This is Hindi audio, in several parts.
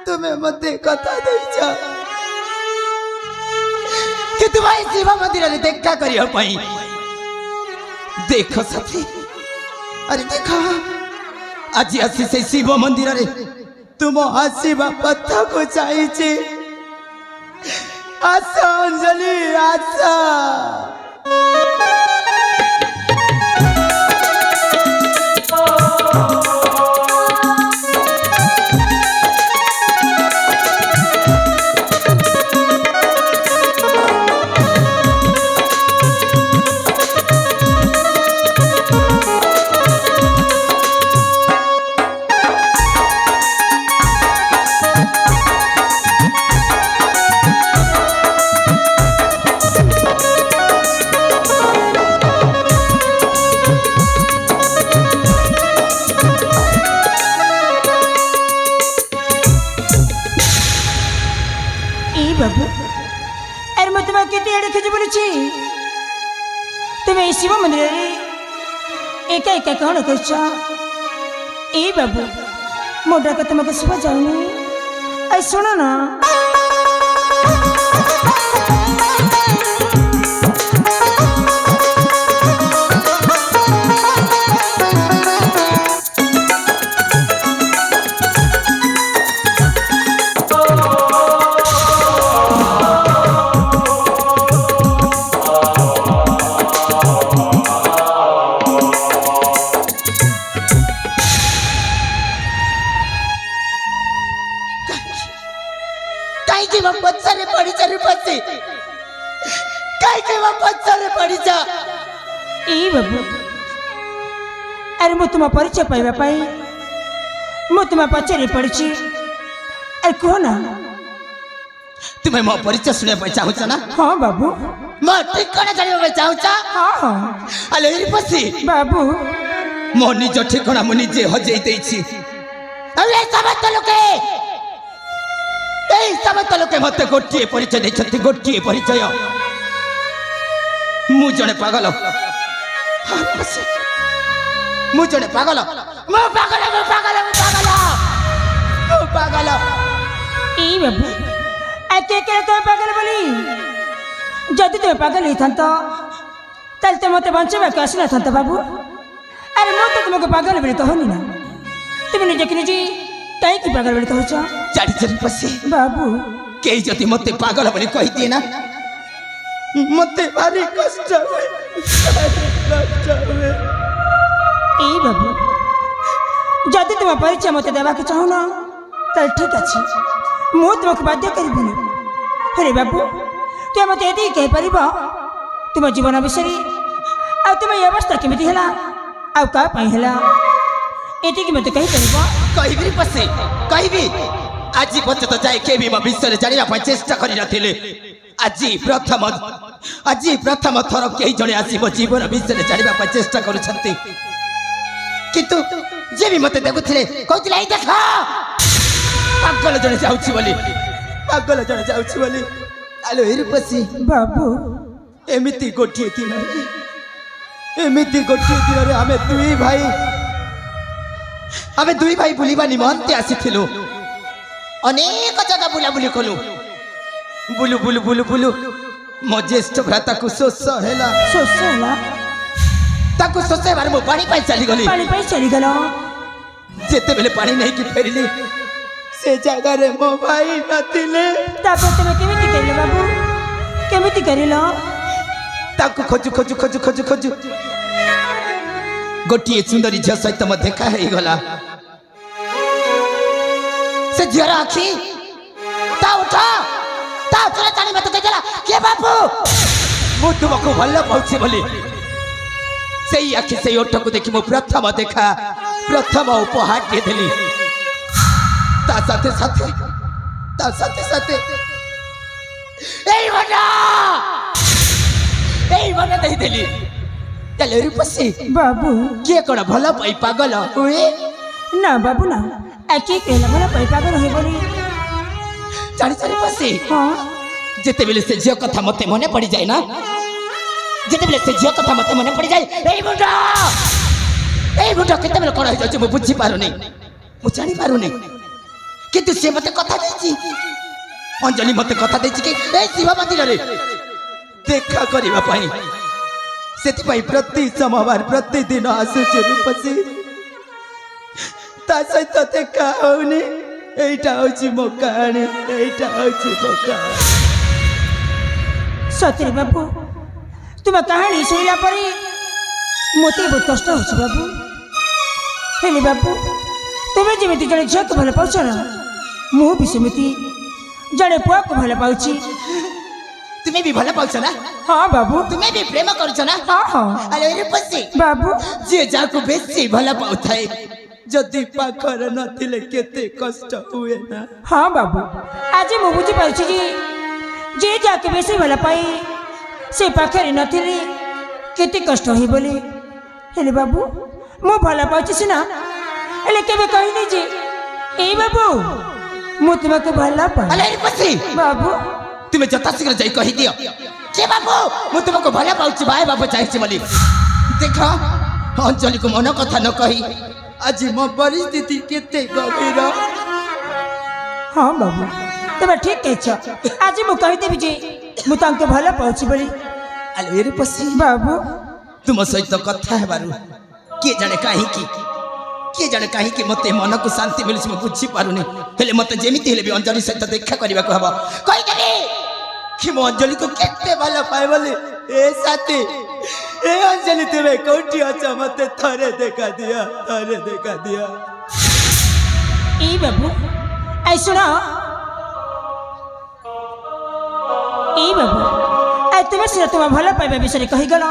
तुम्हें मत कथा देइचा कि तुम्हारे शिव मंदिर में देखा करिया पाई। देखो साथी, अरे देखो आज आसी से शिव मंदिर रे तुम आसीबा पत्ता को चाहिए। आशा अंजलि आशा तुम्हें शिव मंदिर एका एका कौन कर बाबू मोटा का तुमको सुबह जाऊनी सुनो ना। अरे मु तुम परिचय पाइबा पाई मु तुम पचारि पड़ी। अरे कहो ना तुम्हें मो परिचय सुनने चाहूच ना? हाँ बाबू मो ठिकाना जानिबा चाहूच? हाँ अले पसी बाबू मो निज ठिकाना मु निजे हजई देछि। अरे समस्त लोके मते गोटिए परिचय देछथि। गोटिए परिचय मु जने पागल। मु जने पागल ई बाबू एके के तो पागल बोली। जदि तुम पागल होइथांत ताल ते मते बंचबा के आसी नथांत बाबू। अरे मु तो तुमको पागल बोली तो होनी ना। तुम निजे कि निजे काई की पागल बोली तो होछ? जाडी जरी पसी बाबू के जदि मते पागल बोली कहि दिए ना मते भारी कष्ट हुए। ए बाबू जदि तुम परिचय मत देवा के चाहो ना तो ठीक अच्छे मु तुमको बाध्य करिबिनी। अरे बाबू तुम मत यदि कह परिबो तुम जीवन विषय आ तुम ये अवस्था केमिति हला आ का पई हला एति कि मत कहि परिबो? कहिबी पसे कहिबी। आज पर्यंत जाय के भी विषय जानिबा पई चेष्टा करि नथिले। आज प्रथम थर कई जड़े आसी मो जीवन विषय जानिबा पई चेष्टा करूछंती किंतु जे भी मते देखुथिले कहथिले आई देखा पागल जने जाउछि बोली। पागल जने जाउछि बोली। आलो हिरपसी बाबू एमिति गोटिए दिन रे आमे दुई भाई बुलिबा निमंते आसीथिलु। अनेक जगह बुलाबुली कलु। बुलु बुलु बुलु बुलु मो ज्येष्ठ भ्राता को शोष हैला ताको शोष बार मो पानी पाई चली गलो। जेते बेले पानी नहीं कि फेरिली से जगह रे मो भाई नथिले। ताको तमे केमिति करिलो बाबू? केमिति करिलो? ताको खोजु गोटिए सुंदरी झियो सहित म देखा हे गला। से झियर आखी ता उठा चला जानी मत कहला के बाबू मु तुमको भल्ला पहुंची बोली। सेई आखि सेई ओठ को देखि मो प्रथम देखा प्रथम उपहार दे देली। ता साथे साथे एई बना दे देली। चले रूपसी बाबू के कोन भला पाई पागल हुए ना बाबू ना आके कहला भला पाई पागल होई बोली। चारी पसी हां जेते बेले से झियो कथा मते मने पड़ी जाए ना जेते बेले से झियो कथा मते मने पड़ी जाए। एई मुंडा এই মুটা কেତେବେଳେ କଣ ହେଇଯାଉଛି ମୁଁ ବୁଝି ପାରୁନି ମୁଁ ଜାଣି ପାରୁନି କିନ୍ତୁ ସେ ମତେ କଥା ଦେଇଛି ଅଞ୍ଜଳି ମତେ କଥା ଦେଇଛି କି এই ଶିବ ମନ୍ଦିରରେ ଦେଖା କରିବା ପାଇଁ ସେଥିପାଇଁ ପ୍ରତି ସୋମବାର ପ୍ରତିଦିନ ଆସୁଛି ରୂପସୀ ତା ସହିତ ଦେଖା ହଉନି এইটা হচ্ছে ମୋ କାହାଣୀ এইটা হচ্ছে ମୋ କାହାଣୀ ସତରେ ବାବୁ ତୁମ କାହାଣୀ ଶୁଣିଲା ପରେ ମୋତେ ବହୁତ କଷ୍ଟ ହେଉଛି ବାବୁ ହେଲେ ବାବୁ ତୁମେ ଯେମିତି ଜଣେ ଝିଅକୁ ଭଲ ପାଉଛ ନା ମୁଁ ବି ସେମିତି ଜଣେ ପୁଅକୁ ଭଲ ପାଉଛି তুমি ବି ଭଲ ପାଉଛ ନା ହଁ ବାବୁ তুমি ବି ପ୍ରେମ କରୁଛ ନା ହଁ ହଁ ଆରେ ରୂପସୀ ବାବୁ ଯିଏ ଯାହାକୁ ବେଶୀ ଭଲ ପାଉଥାଏ ଯଦି ପାଖରେ ନଥିଲେ କେତେ କଷ୍ଟ ହୁଏ ନା ହଁ ବାବୁ ଆଜି ମୁଁ ବୁଝିପାରୁଛି ଯେ ଯିଏ ଯାହାକୁ ବେଶୀ ଭଲ ପାଇ ସେ ପାଖରେ ନଥିଲେ କେତେ କଷ୍ଟ ହୁଏ ବୋଲି ହେଲେ ବାବୁ ମୁଁ ଭଲ ପାଉଛି ସିନା ହେଲେ କେବେ କହିନି ଯେ ଏଇ ବାବୁ ମୁଁ ତୁମକୁ ଭଲ ପାଏ ଆରେ ରୂପସୀ ବାବୁ তুমি যথাশীঘ্র যাই কহিদিও কে বাবু ମୁଁ ତୁମକୁ ଭଲ ପାଉଛି ଭାଇ ବାବୁ ଚାହିଁଛି ବୋଲି ଦେଖ ଅଞ୍ଜଳିକୁ ମନ କଥା ନ କହି ଆଜି ମୋ ପରିସ୍ଥିତି କେତେ ଗଭୀର ହଁ ବାବୁ ତମେ ଠିକ କହିଛ ଆଜି ମୁଁ କହିଦେବି ଯେ ମୁଁ ତାଙ୍କୁ ଭଲ ପାଉଛି ବୋଲି ଆଲୋ ରୂପସୀ ବାବୁ ତୁମ ସହିତ କଥା ହେବାରୁ କିଏ ଜାଣେ କାହିଁକି ମୋତେ ମନକୁ ଶାନ୍ତି ମିଳୁଛି ମୁଁ ବୁଝିପାରୁନି ହେଲେ ମୋତେ ଯେମିତି ହେଲେ ବି ଅଞ୍ଜଳି ସହିତ ଦେଖା କରିବାକୁ ହବ କହିଦେବି କି ମୁଁ ଅଞ୍ଜଳିକୁ କେତେ ଭଲ ପାଏ ବୋଲି ଏ ସାଥୀ ଏ ଅଞ୍ଜଳି ତୁମେ କୋଉଠି ଅଛ ମୋତେ ଥରେ ଦେଖା ଦିଅ ଏଇ ବାବୁ ଆଇ ଶୁଣ ଏଇ ବାବୁ ଆଇ ତୁମେ ସିନା ତୁମ ଭଲ ପାଇବା ବିଷୟରେ କହିଗଲ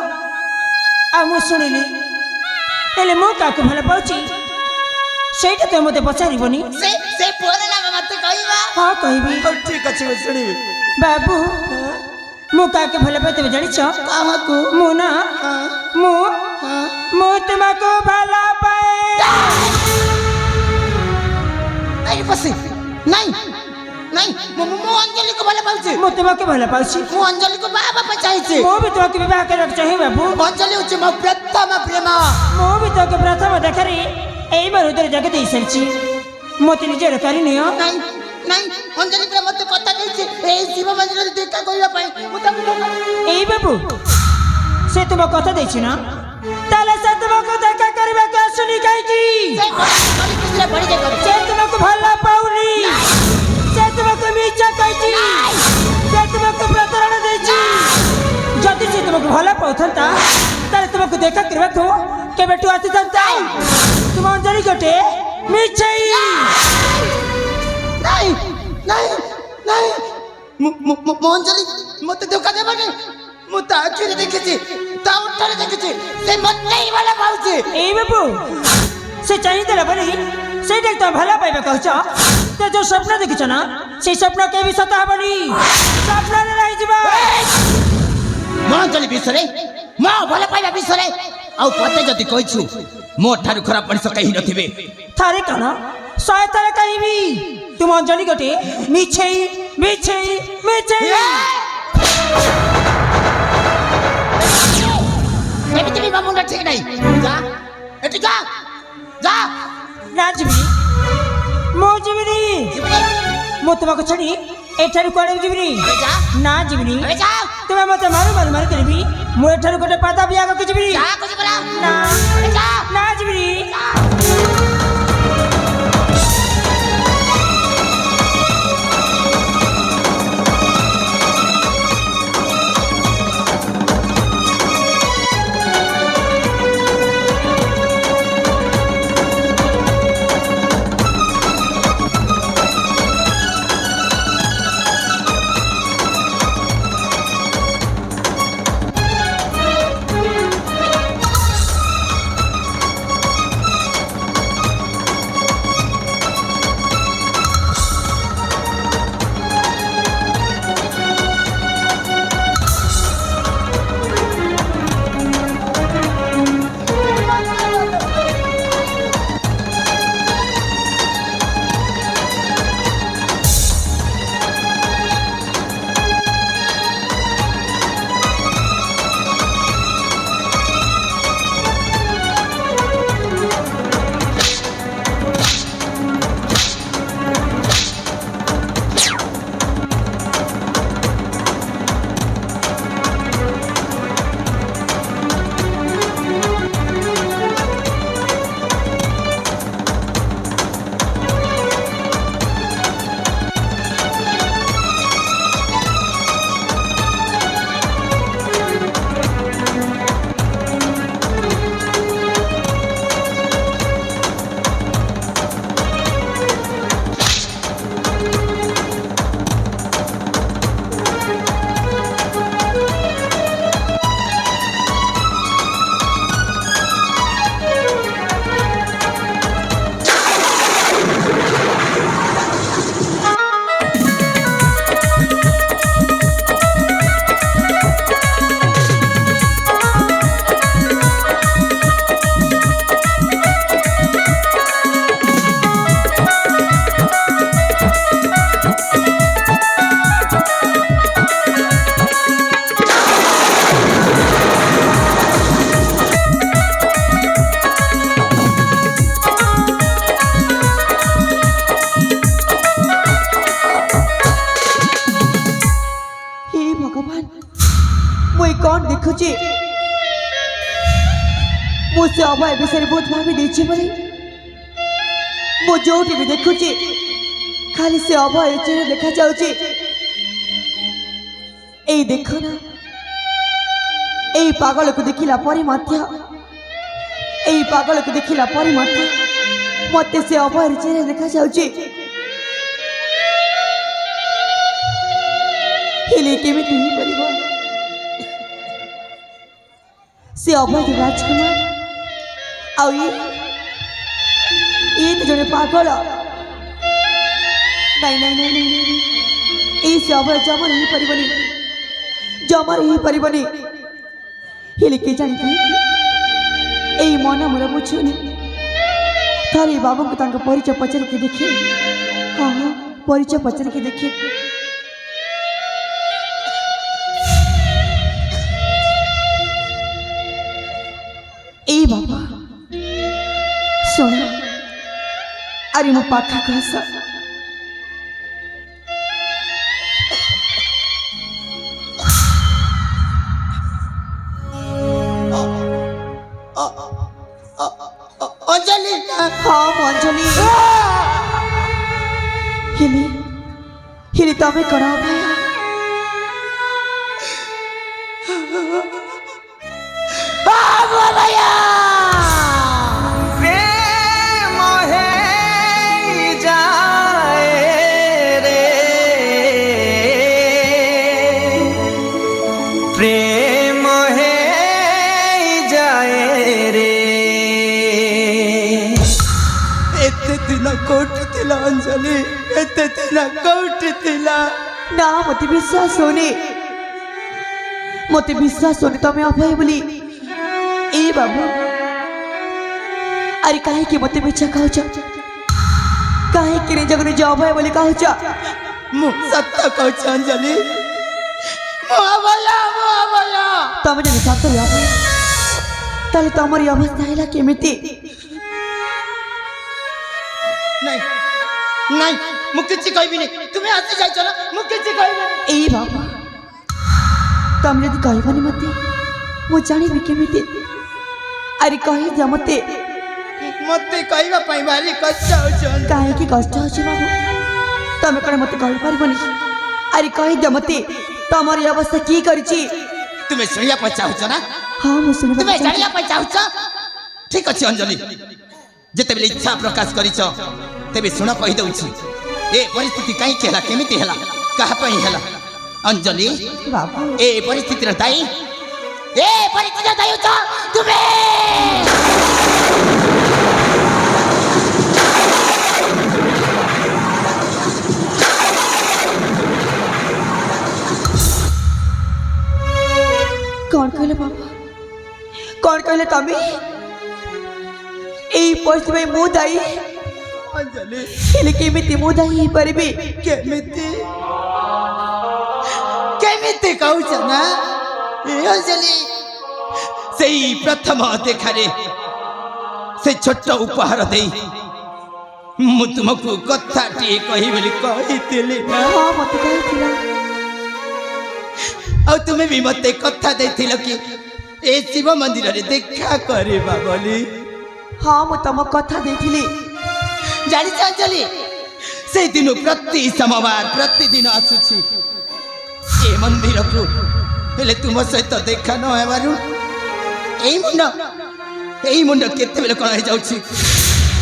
ଆଉ ମୁଁ ଶୁଣିଲି ହେଲେ ମୁଁ କାହାକୁ ଭଲ ପାଉଛି ସେଇଟା ତ ମୋତେ ପଚାରିବନି ସେ ପୁଅର ନାମ ମୋତେ କହିବା ହଁ କହିବି ହଉ ଠିକ ଅଛି ମୁଁ ଶୁଣିବି ବାବୁ ମୁଁ କାହାକୁ ଭଲ ପାଏ ତମେ ଜାଣିଛ କାହାକୁ ମୁଁ ନା ମୁଁ ତୁମକୁ ଭଲ ପାଏ ରୂପସୀ ନାଇଁ ମୁଁ ଅଞ୍ଜଳିକୁ ଭଲ ପାଉଛି ମୁଁ ତୁମକୁ ଭଲ ପାଉଛି ମୁଁ ଅଞ୍ଜଳିକୁ ବାହା ହେବା ପାଇଁ ଚାହିଁଛି ମୁଁ ବି ତୁମକୁ ବିବାହ କରିବାକୁ ଚାହେଁ ବାବୁ ଅଞ୍ଜଳି ହେଉଛି ମୋ ପ୍ରଥମ ପ୍ରେମ ମୁଁ ବି ତୁମକୁ ପ୍ରଥମ ଦେଖାରେ ଏଇ ମୋ ହୃଦୟରେ ଜାଗା ଦେଇ ସାରିଛି ମୋତେ ନିଜର କରିନିଅ ନାଇଁ ଅଞ୍ଜଳି ପୁରା ମୋତେ କଥା ଦେଇଛି ଏଇ ଶିବ ମନ୍ଦିରରେ ଦେଖା କରିବା ପାଇଁ ମୁଁ ତାକୁ ଏଇ ବାବୁ ସେ ତୁମ କଥା ଦେଇଛି ନା ତାହେଲେ ସେ ତୁମକୁ ଦେଖା କରିବାକୁ ଆସୁନି କାହିଁକି ସେ ତୁମକୁ ଭଲ ପାଉନି ସେ ତୁମକୁ ମିଛ କହିଛି ସେ ତୁମକୁ ପ୍ରତାରଣା ଦେଇଛି ଯଦି ସେ ତୁମକୁ ଭଲ ପାଉଥାନ୍ତା ତାହେଲେ ତୁମକୁ ଦେଖା କରିବାକୁ କେବେଠୁ ଆସିଥାନ୍ତା ତୁମ ଅଞ୍ଜଳି ଗୋଟେ ମିଛେଇ ମୋ ଅଞ୍ଜଳି ମୋତେ ଧୋକା ଦେବନି ମୁଁ ତା ଆଖିରେ ଦେଖିଛି ତା ଓଠରେ ଦେଖିଛି ସେ ମୋତେ ହିଁ ଭଲ ପାଉଛି ଏଇ ବାବୁ ସେ ଚାହିଁଦେଲା ବୋଲି ସେଇଟା ତ ଭଲ ପାଇବା କହୁଛ ତ ଯୋଉ ସ୍ୱପ୍ନ ଦେଖିଛ ନା ସେଇ ସ୍ୱପ୍ନ କେବେ ସତ ହବନି ସ୍ୱପ୍ନରେ ରହିଯିବ ମୋ ଅଞ୍ଜଳି ବିଷୟରେ ମୋ ଭଲ ପାଇବା ବିଷୟରେ ଆଉ ପତେ ଯଦି କହିଛୁ ମୋ ଠାରୁ ଖରାପ ମଣିଷ କେହି ନଥିବେ ଥରେ କଣ 100 ଥର କହିବି ତୁମ ଅଞ୍ଜଳି ଗୋଟେ ମିଛେଇ ଏମିତି ବି ମୋ ମୁଣ୍ଡ ଠିକ ନାହିଁ ଯା ଏଠି ଯା ନା ଯିବିନି ମୁଁ ଯିବିନି ମୁଁ ତୁମକୁ ଛାଡ଼ି ଏଠାରୁ କୁଆଡ଼େ ଯିବିନି ନା ଯିବିନି ତୁମେ ମୋତେ ମାରୁ କରିବି ମୁଁ ଏଠାରୁ ଗୋଟେ ପାଦ ବି ଆଗକୁ ଯିବିନି ନା ଯିବିନି ମୁଁ ସେ ଅଭୟ ବିଷୟରେ ବହୁତ ଭାବି ଦେଇଛି ବୋଲି ମୁଁ ଯୋଉଠି ବି ଦେଖୁଛି ଖାଲି ସେ ଅଭୟ ଚେହରା ଦେଖାଯାଉଛି। ଏଇ ଦେଖ ନା, ଏଇ ପାଗଳକୁ ଦେଖିଲା ପରେ ମଧ୍ୟ ମତେ ସେ ଅଭୟ ଚେହରା ଦେଖାଯାଉଛି। ହେଲେ କେମିତି ହେଇପାରିବ? ସେ ଅଭୟ ରାଜକୁମାର ଆଉ ଇଏ ତ ଜଣେ ପାଗଳ। ନାଇଁ ନାଇଁ ନାଇଁ ନାଇଁ ନାଇଁ, ଏଇ ସେ ଅଭୟ ଜମାରେ ହେଇପାରିବନି। ହେଲେ କେ ଜାଣି କାହିଁକି ଏଇ ମନ ମୋର ବୁଝୁନି। ଥରେ ବାବୁଙ୍କୁ ତାଙ୍କ ପରିଚୟ ପଚାରିକି ଦେଖେ। ହଁ ହଁ, ପରିଚୟ ପଚାରିକି ଦେଖେ। ଏଇ ବାବା ଶୁଣ, ଆରେ ମୋ ପାଖକୁ ଆସ। ଅଞ୍ଜଳି ହଁ ମୁଁ ଅଞ୍ଜଳି। ହେଲେ ତମେ କଣ ଅଭୟ? କୋଉଠି ଥିଲା ଅଞ୍ଜଳି? ଏତେ ଦିନ କୋଉଠି ଥିଲା? ନା ମତେ ବିଶ୍ୱାସ ହଉନି ତମେ ଅଭୟ ବୋଲି। ଏ ବାବୁ, ଆରେ କାହିଁକି ମତେ ମିଛ କହୁଛ? କାହିଁକି ନିଜକୁ ନିଜ ଅଭୟ ବୋଲି କହୁଛ? ମୁଁ ସତ କହୁଛି ଅଞ୍ଜଳି, ମୁଁ ଅଭୟ। ତମେ ଯଦି ସତରେ ଅଭୟ, ତାହେଲେ ତମର ଏ ଅବସ୍ଥା ହେଲା କେମିତି? ନାଇଁ ନାଇଁ, ମୁଁ କିଛି କହିବିନି। ତୁମେ ଆସି ଯାଇଛ ନା, ମୁଁ କିଛି କହିବିନି। ଏଇ ବାବା, ତମେ ଯଦି କହିବନି ମତେ, ମୁଁ ଜାଣିବି କେମିତି? ଆରେ କହିଦିଅ ମତେ କହିବା ପାଇଁ ଭାରି କଷ୍ଟ ହଉଛି। କାହିଁକି କଷ୍ଟ ହଉଛି ବାବୁ? ତମେ କଣ ମତେ କହିପାରିବନି? ଆରେ କହିଦିଅ ମତେ, ତମର ଏ ଅବସ୍ଥା କିଏ କରିଛି? ତୁମେ ଶୁଣିବା ପାଇଁ ଚାହୁଁଛ ନା? ହଁ ମୁଁ ଶୁଣିବାକୁ ତୁମେ ଚାହୁଁଛି। ଜାଣିବା ପାଇଁ ଚାହୁଁଛ? ଠିକ ଅଛି ଅଞ୍ଜଳି, ଯେତେବେଳେ ଇଚ୍ଛା ପ୍ରକାଶ କରିଛ ତେବେ ଶୁଣ, କହିଦେଉଛି। ଏ ପରିସ୍ଥିତି କାହିଁକି ହେଲା, କେମିତି ହେଲା, କାହା ପାଇଁ ହେଲା? ଅଞ୍ଜଳି, ବାବା ଏ ପରିସ୍ଥିତିର ଦାୟୀ ହେଉଛ ତୁମେ। कौन कहले बाबा, कौन कहले तमे? এই পরিস্থিতি মু দায়ী। ଅଞ୍ଜଳି, ହେଲେ କେମିତି ମୁଁ ଦାୟୀ ହେଇପାରିବି? କେମିତି କହୁଛ ନା? ଅଞ୍ଜଳି, ସେଇ ପ୍ରଥମ ଦେଖାରେ ସେ ଛୋଟ ଉପହାର ଦେଇ ମୁଁ ତୁମକୁ କଥାଟିଏ କହିବି ବୋଲି କହିଥିଲି ନା? ହଁ ମତେ କହିଥିଲ। ଆଉ ତୁମେ ବି ମତେ କଥା ଦେଇଥିଲ କି ଏ ଶିବ ମନ୍ଦିରରେ ଦେଖା କରିବା ବୋଲି। ହଁ ମୁଁ ତମ କଥା ଦେଇଥିଲି। ଜାଣିଛ ଅଞ୍ଜଳି, ସେଇଦିନ ପ୍ରତି ସୋମବାର ପ୍ରତିଦିନ ଆସୁଛି ଏ ମନ୍ଦିରକୁ। ହେଲେ ତୁମ ସହିତ ଦେଖା ନ ହେବାରୁ ଏଇ ମୁଣ୍ଡ କେତେବେଳେ କଣ ହେଇଯାଉଛି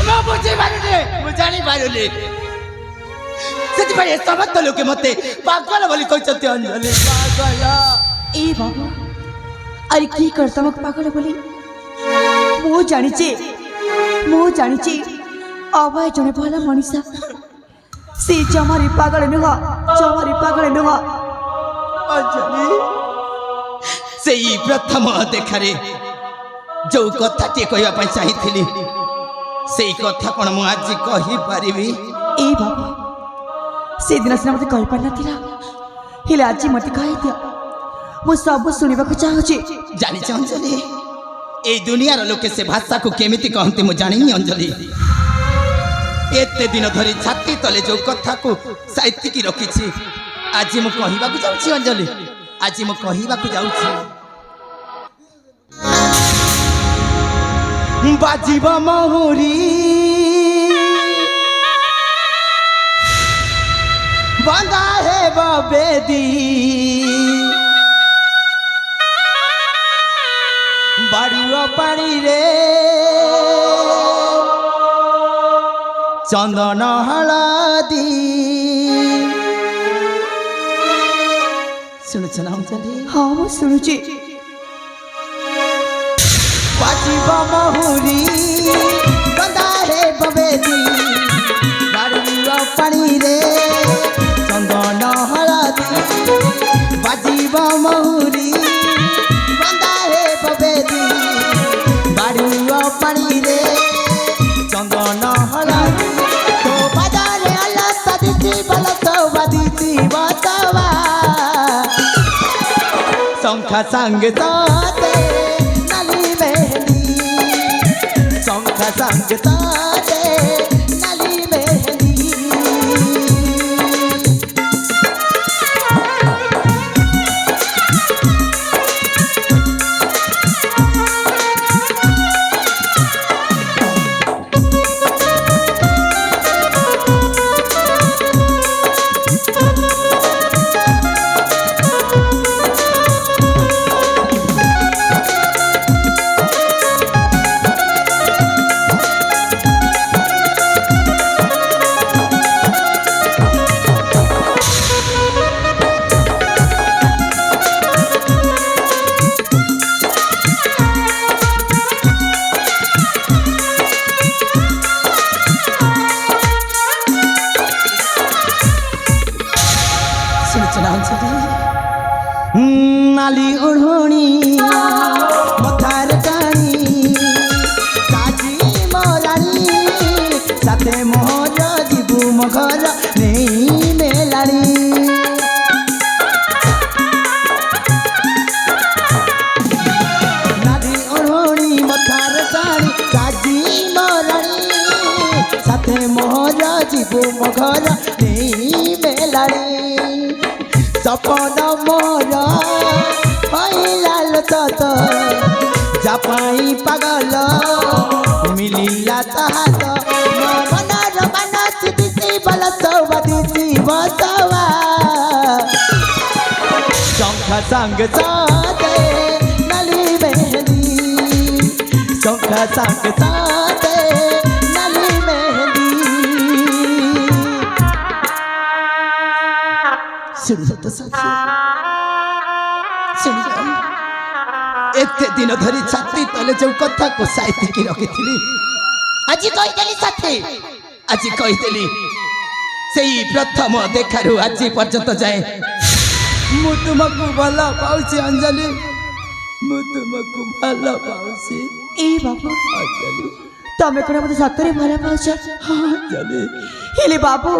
ମୁଁ ବୁଝିପାରୁନି, ମୁଁ ଜାଣିପାରୁନି। ସେଥିପାଇଁ ଏ ସମସ୍ତ ଲୋକେ ମତେ ପାଗଳ ବୋଲି କହିଛନ୍ତି। ଅଞ୍ଜଳି, ପାଗଳ। ଏ ବାବା, ଆରେ কি কর ତମକୁ ପାଗଳ ବୋଲି? ମୁଁ ଜାଣିଛି ଅଭୟ ଜଣେ ଭଲ ମଣିଷ। ସେ ଜମାରି ପାଗଳ ନୁହଁ। ଅଞ୍ଜଳି, ସେଇ ପ୍ରଥମ ଦେଖାରେ ଯୋଉ କଥାଟିଏ କହିବା ପାଇଁ ଚାହିଁଥିଲି, ସେଇ କଥା କଣ ମୁଁ ଆଜି କହିପାରିବି? ଏ ବାବା, ସେଦିନ ସିନା ମତେ କହିପାରିନଥିଲା, ହେଲେ ଆଜି ମତେ କହିଦିଅ। ମୁଁ ସବୁ ଶୁଣିବାକୁ ଚାହୁଁଛି। ଜାଣିଛ ଅଞ୍ଜଳି, এই দুনিয়ার লোকে সে ভাষাকে কেমিতি কহନ୍ତି ମୁଁ জানিনি অঞ্জলি। এতে দিন ধরে ছাতি তলে যে কথাকে সাইতিকি রখিছি, আজি মু কহিবাকু যাচ্ছি অঞ্জলি, আজি মু কহিবাকু যাচ্ছি। बाजिब महुरी बंदा है बेदी बाड़ुआ पानी रे चंदन हलदी शुणुछ ना अंजलि हाँ मु शुणुची बाजिब महुरी बंदा है बेदी बाड़ुआ पानी रे चंदन हलदी बाजिब महुरी बंदा है बेदी बाड़ुआ पानी रे चंदन हलदी तो बाजारे अलग सदिची बलतो बदिची बतवा शंखा संग साथे नाली मेहंदी शंखा संग साथे नाली मेहंदी नाली ओढ़ोनी मथार टाणी काजी मोरानी साथे मोहर जीबू मघर नहीं मेलानी नाली ओढ़ोनी मथार टाणी काजी मोरानी साथे मोहर जीबू मघर नहीं मेलानी सपन मोर लाल तत जापाई पागल मिलिला ताहात मनर मनस दिसी बलसवा दिसी बसवा शंखा संग साथे नाली मेहंदी शंखा संग साथे नाली मेहंदी शुरू तो साथी एते दिन धरी छाती तले जो कथा को साइती की रखिथिली आज कहिदेली साथी आज कहिदेली सेई प्रथम देखारु आज पर्यंत जाए मु तुमको भला पाउसी अंजलि मु तुमको भला पाउसी ए बाबू अंजलि तमे कोन मते सतरे भला पाउछ अंजलि हेले बाबू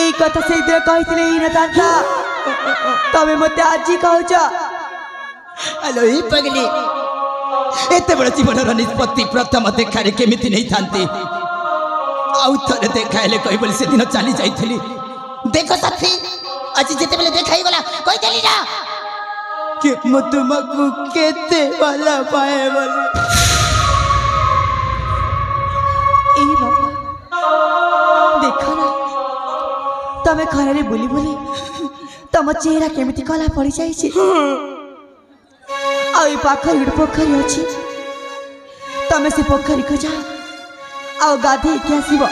এই কথা সেইদিন কইছিলে ই না তান্তা তবে মতে আজি কହୁଛ हेलो ही पगली एते बड़ जीवन निष्पत्ति प्रथम देखारे केमिति नहीं थांती आउ थरे देखाइले कहि बोली से दिन चली जाइथिली देखो साथी आज जेते बेले देखाई गला कहि देली ना कि म तुमको केते वाला पाए बोली ए बाबा देखो ना तमे खरारे बोली बोली तम चेहरा केमिति कला पड़ी जाई छी आ पाखर गोटे पोखरी अच्छी तमें से पोखरी को जा आ गाधे के आसब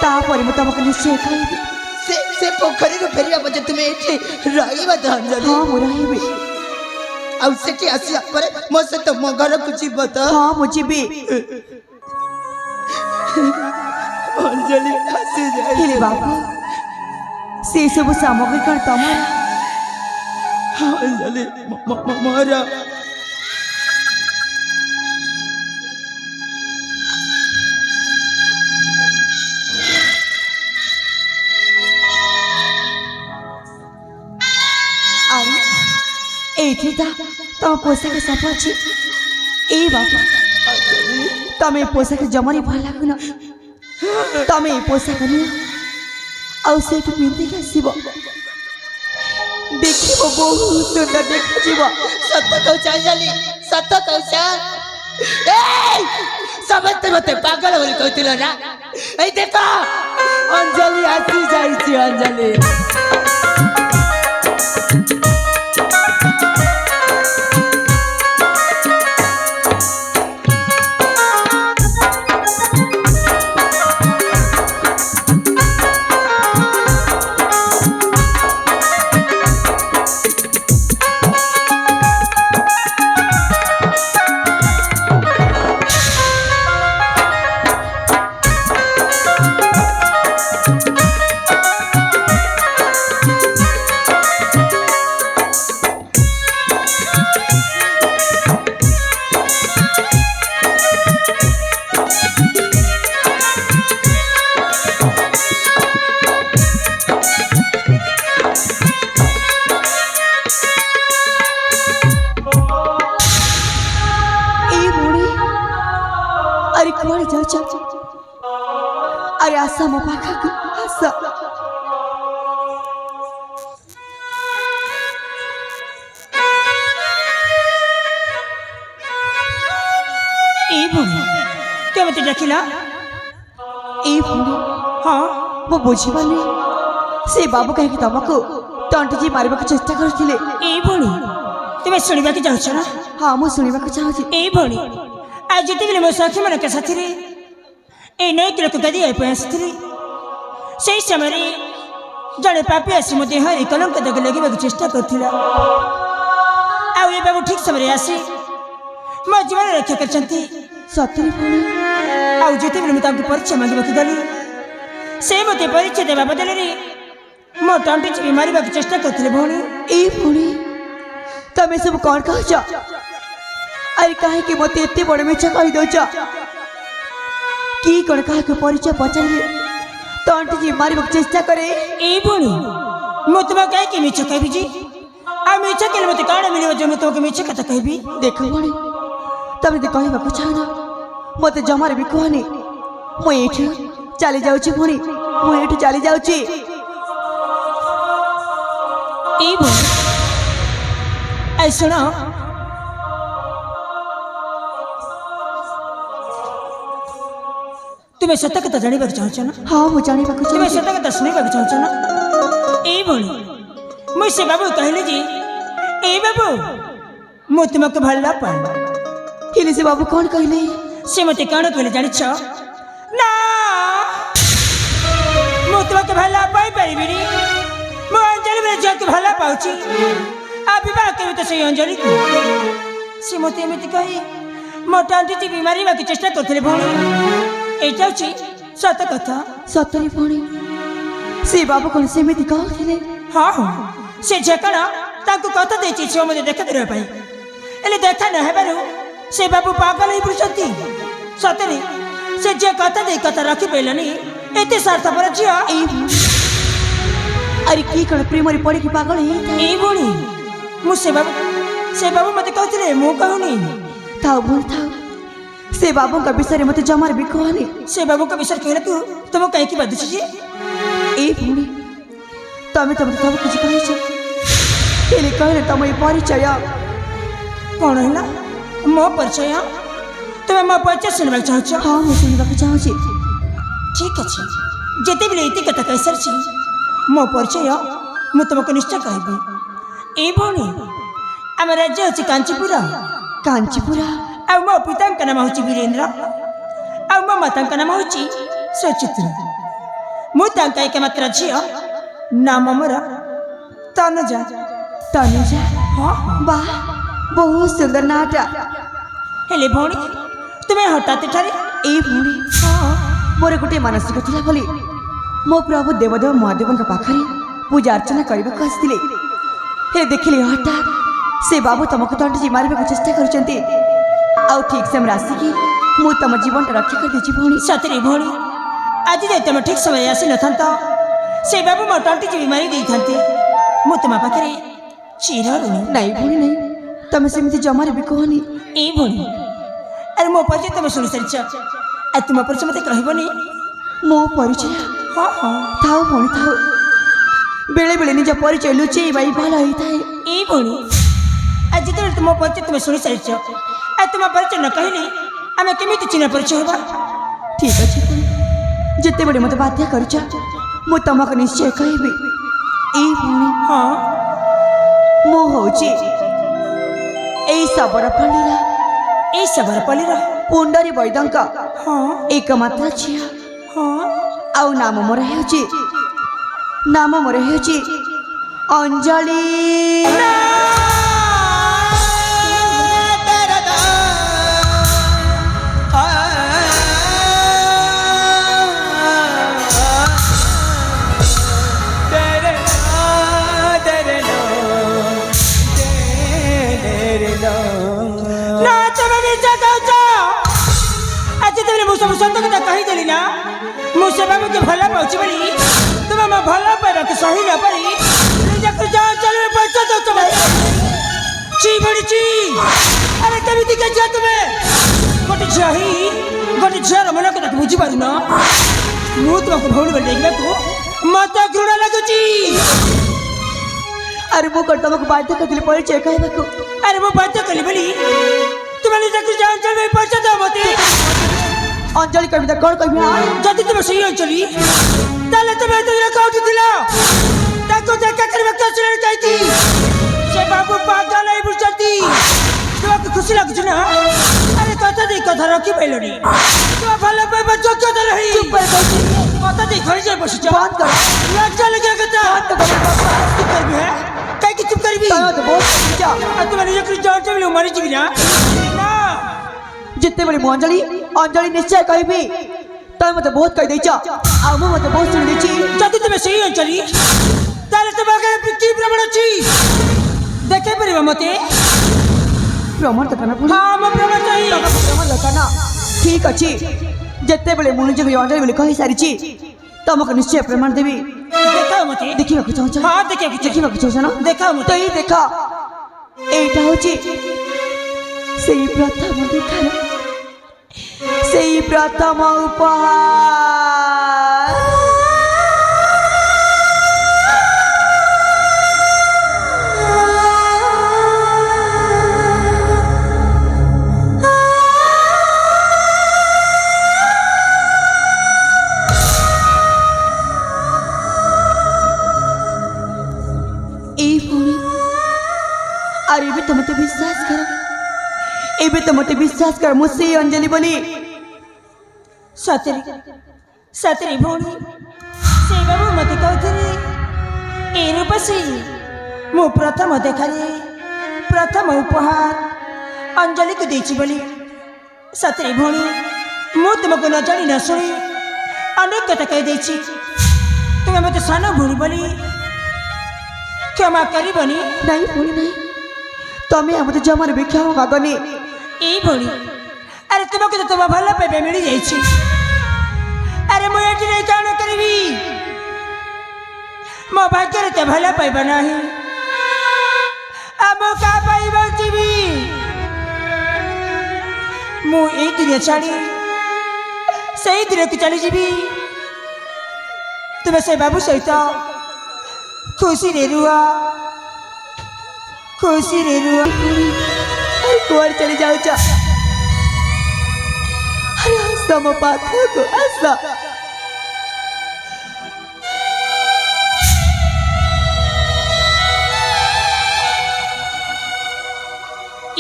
तापर मैं तुमको निश्चय कहबी से पोखरी को फेरिया बजे तुम्हें एठी रहिबा अंजलि हाँ मु रहिबी आ सेठी आसिया परे मो से तो मो घर को जीव तो हाँ मु जीबी अंजलि आसी जाए हेले बाबू से सब सामग्री कर तमरा अंजलि मोरा ଏଇଠି ତା ତମ ପୋଷାକ ସଫ ଅଛି ଏ ବାପା ତମେ ଏ ପୋଷାକ ଜମାରେ ଭଲ ଲାଗୁନ ତମେ ଏ ପୋଷାକ ନିଅ ଆଉ ସେଇଠୁ ପିନ୍ଧିକି ଆସିବ ଦେଖିବ ବହୁତ ସୁନ୍ଦର ଦେଖାଯିବ ସତ କହୁଛ ସତ କହୁଛ समस्ते मते पागल बोली कहतिल ना ए देख अंजलि आसी जाइछि अंजलि अरे कुआड़े जाऊ अरे आशा मो पाखा आशा ए भूमि क्या मत डाकिला ए भूमि हाँ मो बुझीपानी से बाबू कहीं तुमको तंटी मारवा चेष्टा करथिले ए भूमि तुम्हें शुणा कि चाहछ ना हाँ मु शुणा चाहूँ ए भूमि आज जिते मो सखी मन के साथी ए नई लोक गदी आसती से समय जड़े पापी आसी मो देहरे कलंक दाग लगे चेष्टा करथिला आउ बाबू ठीक समय आसी मो जीवन रक्षा करछंती सतरे भूमि आउ जिते मुझे परिचय मांगवाक गली से मत परिचय देवा बदल मो तंटी चिपी मार चेष्टा करते भौणी ए भूमि तमें सब कौन कह अरे कहीं मत एत बड़ मिछ कही दौच कि कौन क्या परिचय पचारे तंटी जी मार चेष्टा करे ए भौणी मु तुम कहीं मिछ कहबी जी आ मिछ कहले मत कौन मिले जो मुझे तुमको मिछ कथा कहबी देख भौणी तमें तो कहवाक चाहना मत जमार भी कहनी मुझे चली जाऊँ भौणी मुझे चली जाऊँ ए भौणी आई सुन तुम्हें सत्य कथा जानवा चाहछ ना हाँ मुझे जानवा तुम्हें सत्य कथा शुणा चाहछ ना ए भौणी मुझसे बाबू कहले जी ए बाबू मु तुमको भल्ला पाए से बाबू कौन कहले से मत कौन कहले जान ना मु तुमको भल्ला पाई पारिबिनी मु अंजलि में जो भल्ला पाउची आ विवाह के तो सही अंजलि को से मत एमती कही मो टांटी जी बीमारी बाकी चेष्टा करते भौणी एटा छी सत कथा सतरे भौणी से बाबू कौन सेमती कहते हाँ हाँ से झेकण ताकू कथा देछि से मते देखा देबा पाई एले देखा न हेबारु से बाबू पागल ही पुरुषती सतरे से जे कथा दे कथा रखी पेलनी एते स्वार्थ पर झिया अरे की कण प्रेम रे पड़े की पागल है ए भौणी मु से बाबू मते कहथिले मु कहूनी थाओ भूल थाओ से बाबू का विषय मते जमार भी कहनी से बाबू का विषय कहले तू तुम कहीं की बात छी ए भौणी तमे तब सब कुछ कहै छ केले कहले तम ए परिचय कौन है ना मो परिचय तुम्हें मो परिचय सुनवा चाहछ हाँ मु सुनवा चाहू छी ठीक अछि जेते भी एते कथा कह सर छी मो परिचय मु तुमको निश्चय कहबी ए भौणी आम राज्य होछि कांचीपुरा कांचीपुरा आ मो पिता का नाम होछि वीरेंद्र आ मो माता का नाम होछि सुचित्रा मु तांका एकमात्र झियो नाम मोर तनुजा तनुजा हाँ वाह बहुत सुंदर नाटा हेले भौणी तुम्हें हठात ठारे ए भौणी हाँ मोर गोटे मानसिक थिला बोली मो प्रभु देवदेव महादेव पाखरे पूजा अर्चना करने को आसते हे देखिले हठात से बाबू तुमको तंटी मारवा चेष्टा करछंती आउ ठीक समय आसिकी मु तुम जीवन रक्षा कर देछि भौणी सतरे भौणी आज जे तुम ठीक समय आसी न था से बाबू मो तंटी जी मारी दे थांते मु तुम पाखरे चिर ऋणी नहीं भौणी नहीं तुम सेमती जमार भी कहनी ए भौणी अरे मो परिचय तुम शुणी सारी आ तुम परिचय मत कहबनी मो परिचय हाँ हाँ थाओ भौणी थाओ बेले बेले निज परिचय लुचेई बाई भल होता है ए भौणी आज जो तुम परिचय तुम शुणी सारी आ तुम परिचय न कहली ଆମେ କେମିତି ଚିହ୍ନା ପରିଚୟ ହେବା? ଠିକ୍ ଅଛି ପୁଣି ଯେତେବେଳେ ମୋତେ ବାଧ୍ୟ କରୁଛ ମୁଁ ତମକୁ ନିଶ୍ଚୟ କହିବି। ଏଇ ଭଉଣୀ ହଁ ମୁଁ ହେଉଛି ଏଇ ଶବରପଲ୍ଲୀର ଏଇ ଶବରପଲ୍ଲୀର ପୁଣ୍ଡରୀ ବୈଦଙ୍କ ହଁ ଏକମାତ୍ର ଝିଅ। ହଁ ଆଉ ନାମ ମୋର ହେଉଛି ଅଞ୍ଜଳି। ନା ତମେ ମିଛ କହୁଛ। ଆଜି ତମେ ମୁଁ ସବୁ ସତ କଥା କହିଦେଲି ନା। ମୁଁ ସେ ବାବୁକୁ ଭଲ ପାଉଛି ବୋଲି ତୁମେ ମୋ ଭଲ ପାଇବାକୁ ସହି ନ ପାରି ନିଜକୁ ଯାଅ ଚାଲିବେ ପଇସା ଦଉଛ। ଛି ପଡ଼ିଛି। ଆରେ କେମିତି ଝିଅ ତୁମେ? ଗୋଟେ ଝିଅ ଗୋଟେ ଝିଅର ମନ କଥା ବୁଝିପାରୁନ। ମୁଁ ତୁମକୁ ଭଉଣୀ ବୋଲି ଦେଖିବାକୁ ମତେ ଘୃଣା ଲାଗୁଛି। ଆରେ ମୁଁ କ'ଣ ତମକୁ ବାଧ୍ୟ କରିଥିଲି ପରିଚୟ କହିବାକୁ? ଆରେ ମୁଁ ବାଧ୍ୟ କଲି ବୋଲି ତୁମେ ନିଜକୁ ଯାଅ ଚାଲିବେ ପଇସା ଦବ ମତେ। ଅଞ୍ଜଳି କହିବି ତ କ'ଣ କହିବି? ଯଦି ତୁମେ ସେଇ ଅଞ୍ଚଳି ତାହେଲେ ତୁମେ ଏତେ କୋଉଠି ଥିଲ? ତାକୁ ଦେଖା କରିବାକୁ ଆସିଲେ କାହିଁକି? ସେ ବାବୁ ପାଗଳ ହେଇ ବୁଝୁଛନ୍ତି। ତୁମକୁ ଖୁସି ଲାଗୁଛି ନା? ଆରେ କଥା ଦେଇ କଥା ରଖିପାରିଲନି। ତୁମେ ଭଲ ପାଇବା ଯୋଗ୍ୟତା ନାହିଁ। କଥା ଦେଇ ଘରେ ଯାଇ ବସିଛ। ବନ୍ଦ କର। ଲଜ୍ଜା ଲାଗିବା କଥା। ଚୁପ୍ କରିବି ହେ? କାହିଁକି ଚୁପ୍ କରିବି? ଆଉ ତୁମେ ନିଜକୁ ଯାଅ ଚାଲିଲେ ମରିଯିବି ନା? ନା ଯେତେବେଳେ ମୁଁ ଅଞ୍ଜଳି ନିଶ୍ଚୟ କହିବି। ତମେ ମୋତେ ବହୁତ କହିଦେଇଛ ଆଉ ମୁଁ ମୋତେ ବହୁତ ଶୁଣି ଦେଇଛି। ଯଦି ତୁମେ ସେଇ ଅଞ୍ଚଳି ତାହେଲେ ତୁମ ଆଗରେ କି ପ୍ରମାଣ ଅଛି? ଦେଖେଇ ପାରିବ ମତେ? ପ୍ରମାଣ ଦୋକାନ ହଁ ମୋ ପ୍ରମାଣ ଚାହିଁ। ପ୍ରମାଣ ଦୋକାନ ଠିକ୍ ଅଛି। ଯେତେବେଳେ ମୁଁ ନିଜକୁ ଅଞ୍ଜଳି ବୋଲି କହିସାରିଛି ତମକୁ ନିଶ୍ଚୟ ପ୍ରମାଣ ଦେବି। ଦେଖାଅ ମତେ। ଦେଖିବାକୁ ଚାହୁଁଛ? ହଁ ଦେଖିବାକୁ ଚାହୁଁଛ ନା? ଦେଖାଅ ମତେ। ତ ଏଇ ଦେଖ, ଏଇଟା ହେଉଛି ସେଇ ପ୍ରଥମ ଦେଖାର ସେଇ ପ୍ରଥମ ଉପହାର। এই ভূমি আর এবে তো মতে বিশ্বাস কর, এবে তো মতে বিশ্বাস কর ମୁଁ ସେଇ ଅଞ୍ଜଳି ବୋଲି। ସତରେ ଭଉଣୀ ସେ ବାବୁ ମତେ କହୁଥିଲି ଏ ରୂପସୀ ମୁଁ ପ୍ରଥମ ଦେଖାରେ ପ୍ରଥମ ଉପହାର ଅଞ୍ଜଳିକୁ ଦେଇଛି ବୋଲି। ସତରେ ଭଉଣୀ ମୁଁ ତୁମକୁ ନ ଜାଣି ନ ଶୁଣି ଅନେକ କଥା କହିଦେଇଛି। ତୁମେ ମତେ ସାନ ଭଉଣୀ ବୋଲି କ୍ଷମା କରିବନି? ନାଇଁ ଭଉଣୀ ନାଇଁ, ତମେ ଆମକୁ ଜମାରୁ ବି କ୍ଷମା ମାଗନି। ଏଇ ଭଉଣୀ ଆରେ ତୁମକୁ ତ ତୁମ ଭଲ ପାଇବା ମିଳିଯାଇଛି। ଆରେ ମୁଁ ଏଠି ନେଇ କ'ଣ କରିବି? ମୋ ଭାଗ୍ୟରେ ତ ଭଲ ପାଇବା ନାହିଁ। ମୁଁ କାହା ପାଇଁ ବଞ୍ଚିବି? ମୁଁ ଏଇ ଦୁନିଆ ଛାଡ଼ି ସେଇ ଦୁନିଆକୁ ଚାଲିଯିବି। ତୁମେ ସେ ବାବୁ ସହିତ ଖୁସିରେ ରୁହ। କୁଆଡ଼େ ଚଳି ଯାଉଛ? ଆରେ ଆସ ମୋ ପାଖକୁ ଆସ।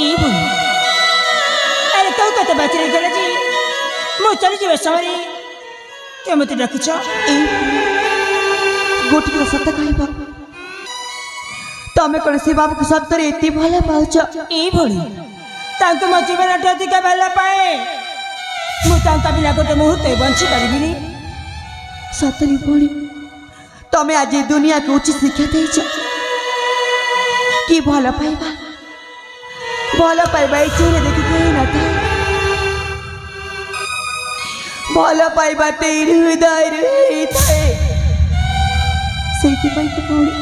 ଏଇ ଭଉଣୀ ଆରେ କୋଉ କଥା ବାକି ରହିଗଲା ଯେ ମୁଁ ଚାଲିଯିବା ସମୟରେ କେମିତି ଡାକୁଛ? ଏଇ ଗୋଟିଏ ସତ କହିବ, ତମେ କ'ଣ ସେ ବାବୁକୁ ସତରେ ଏତେ ଭଲ ପାଉଛ? ଏଇ ଭଉଣୀ ତାଙ୍କୁ ମୋ ଜୀବନଠୁ ଅଧିକ ଭଲ ପାଏ। ମୁଁ ତାଙ୍କ ବିନା ଗୋଟେ ମୁହୂର୍ତ୍ତ ବଞ୍ଚି ପାରିବିନି। ସତରେ ଭଉଣୀ ତମେ ଆଜି ଦୁନିଆକୁ ଉଚିତ ଶିକ୍ଷା ଦେଇଛ କି ଭଲ ପାଇବା এই ଚେହେରା ଦେଖି କେହି ନଥାଏ। ଭଲ ପାଇବାଟେ ହୃଦୟରୁ ହେଇଥାଏ। ସେଇଥିପାଇଁ ତ ଭଉଣୀ